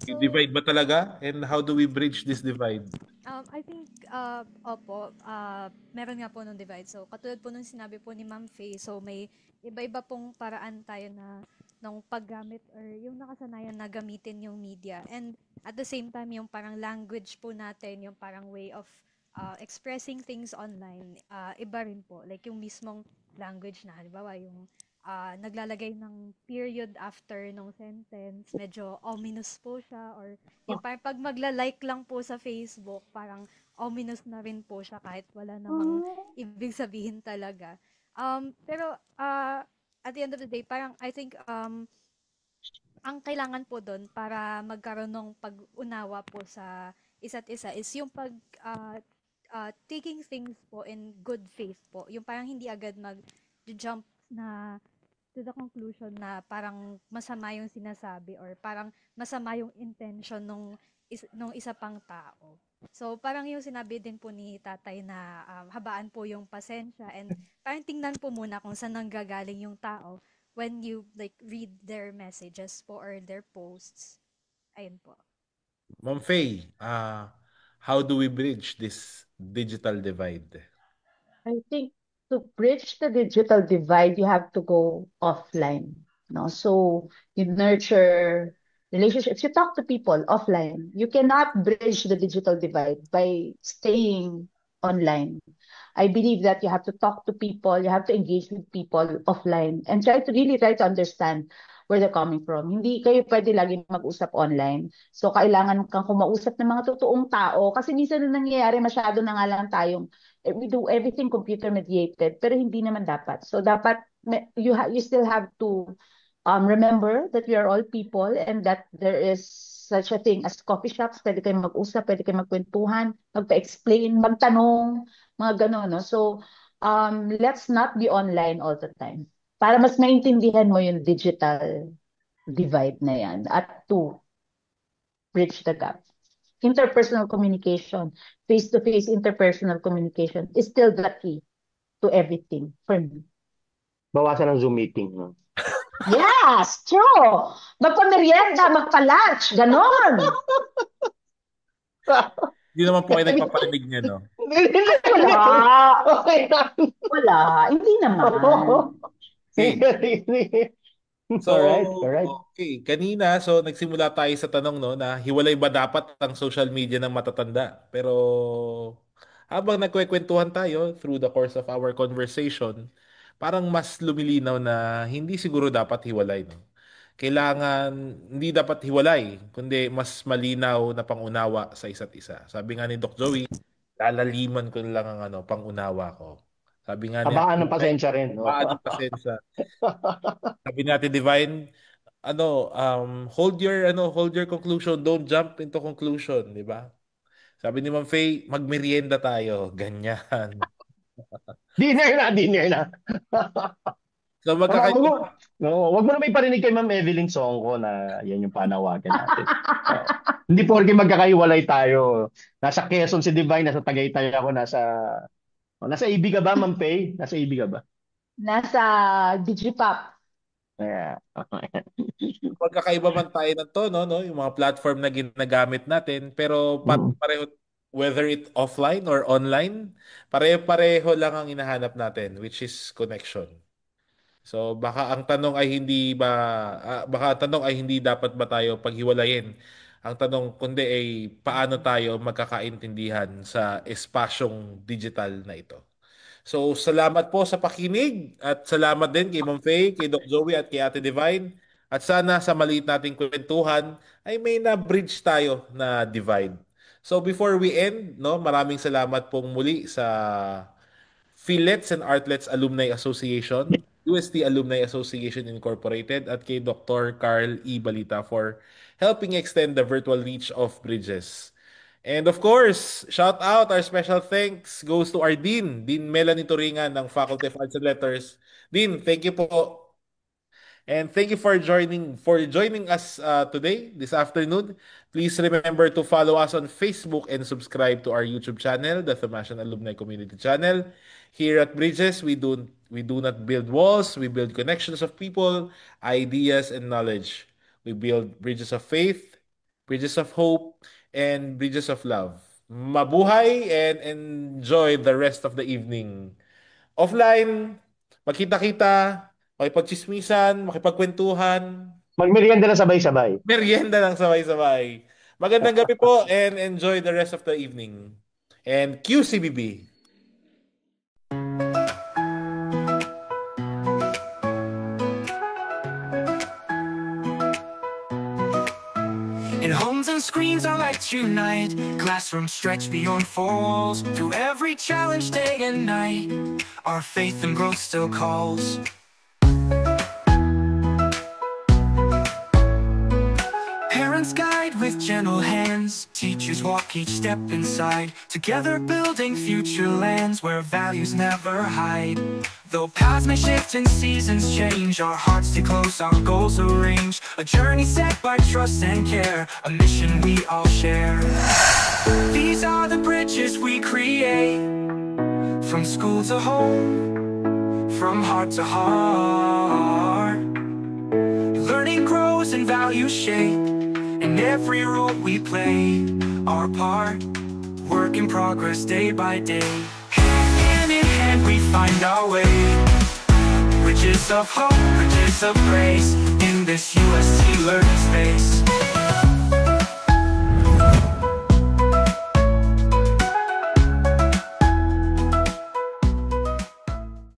So, Divide ba talaga? And how do we bridge this divide? I think, opo, meron nga po nung divide. So, katulad po nung sinabi po ni Ma'am Faye, so may iba-iba pong paraan tayo na nung paggamit or yung nakasanayan na gamitin yung media. And at the same time, yung parang language po natin, yung parang way of expressing things online, iba rin po. Like yung mismong language na, halimbawa, yung naglalagay ng period after nung sentence, medyo ominous po siya, or yung parang pag magla-like lang po sa Facebook, parang ominous na rin po siya kahit wala namang ibig sabihin talaga. Pero at the end of the day, parang I think ang kailangan po doon para magkaroon ng pag-unawa po sa isa't isa is yung taking things po in good faith po. Yung parang hindi agad mag-jump na to the conclusion na parang masama yung sinasabi or parang masama yung intention nung isa pang tao. So, parang yung sinabi din po ni tatay na habaan po yung pasensya and parang tingnan po muna kung saan nanggagaling yung tao when you like read their messages po or their posts. Ayun po. Ma'am Faye, how do we bridge this digital divide? I think to bridge the digital divide, you have to go offline. No? So you nurture relationships. You talk to people offline. You cannot bridge the digital divide by staying online. I believe that you have to talk to people, you have to engage with people offline and try to understand where they're coming from. Hindi kayo pwede lagi mag-usap online. So, kailangan kang kumausap ng mga totoong tao kasi minsan na nangyayari masyado na nga lang tayong we do everything computer mediated pero hindi naman dapat. So, dapat you still have to remember that we are all people and that there is such a thing as coffee shops. Pwede kayong mag-usap, pwede kayong magkwentuhan, magpa-explain, magtanong, mga gano'n, no? So, let's not be online all the time. Para mas maintindihan mo yung digital divide na yan at to bridge the gap. Interpersonal communication, face-to-face interpersonal communication is still the key to everything for me. Bawasan ang Zoom meeting. No? Yes, true. Magpamerienda, magpa-lunch, ganon. Hindi naman po kayo nagpaparinig niya, no? Wala. Wala. Hindi naman. Okay. So, alright. okay. Kanina, so nagsimula tayo sa tanong, no, na hiwalay ba dapat ang social media ng matatanda? Pero habang nagkwekwentuhan tayo through the course of our conversation, parang mas lumilinaw na hindi siguro dapat hiwalay, no? Kailangan, hindi dapat hiwalay, kundi mas malinaw na pangunawa sa isa't isa. Sabi nga ni Doc Joey, lalaliman ko lang ang pangunawa ko. Sabi nga niya, habaan ng pasensya rin. No? habaan ng pasensya. Sabi natin, Divine, hold your conclusion, don't jump into conclusion, di ba? Sabi ni Ma'am Faye, magmerienda tayo, ganyan. Dinner na. So magkakaiba. Wag mo na may parinig kay Ma'am Evelyn Songko na yan yung panawagan natin. Hindi porke magkakaiwalay tayo. Nasa Quezon si Divine, nasa Tagaytay ako, nasa EB ka ba, Ma'am Faye? Nasa EB ka ba? Nasa Digipop. Yeah. Magkakaiba man tayo ng to, no? Yung mga platform na ginagamit natin, pero pareho, whether it offline or online, pareho lang ang hinahanap natin, which is connection. So baka ang tanong ay hindi dapat ba tayo paghiwalayin. Ang tanong kundi ay paano tayo magkakaintindihan sa espasyong digital na ito. So salamat po sa pakinig at salamat din kay Ma'am Faye, kay Doc Joey at kay Ate Divine. At sana sa maliit nating kwentuhan ay may na-bridge tayo na divide. So before we end, no, maraming salamat pong muli sa Philets and Artlets Alumni Association, UST Alumni Association Incorporated, at kay Dr. Carl E. Balita for helping extend the virtual reach of Bridges. And of course, shout out, our special thanks goes to our Dean Melanie Turingan ng Faculty of Arts and Letters. Dean, thank you po. And thank you for joining us today, this afternoon. Please remember to follow us on Facebook and subscribe to our YouTube channel, the Thomasian Alumni Community Channel. Here at Bridges, we do not build walls, we build connections of people, ideas, and knowledge. We build bridges of faith, bridges of hope, and bridges of love. Mabuhay and enjoy the rest of the evening. Offline, magkita-kita, makipagchismisan, makipagkwentuhan, Magmerienda na sabay-sabay. merienda lang sabay-sabay. Magandang gabi po and enjoy the rest of the evening. And QCBB. In homes and screens our lights unite. Classrooms stretch beyond four walls. Through every challenge day and night, our faith and growth still calls. Parents guide with gentle hands. Teachers walk each step inside. Together building future lands where values never hide. Though paths may shift and seasons change, our hearts stay close, our goals arrange. A journey set by trust and care, a mission we all share. These are the bridges we create. From school to home, from heart to heart. Learning grows and values shape. In every role we play our part. Work in progress day by day. Hand in hand we find our way. Bridges of hope, bridges of grace. In this UST learning space,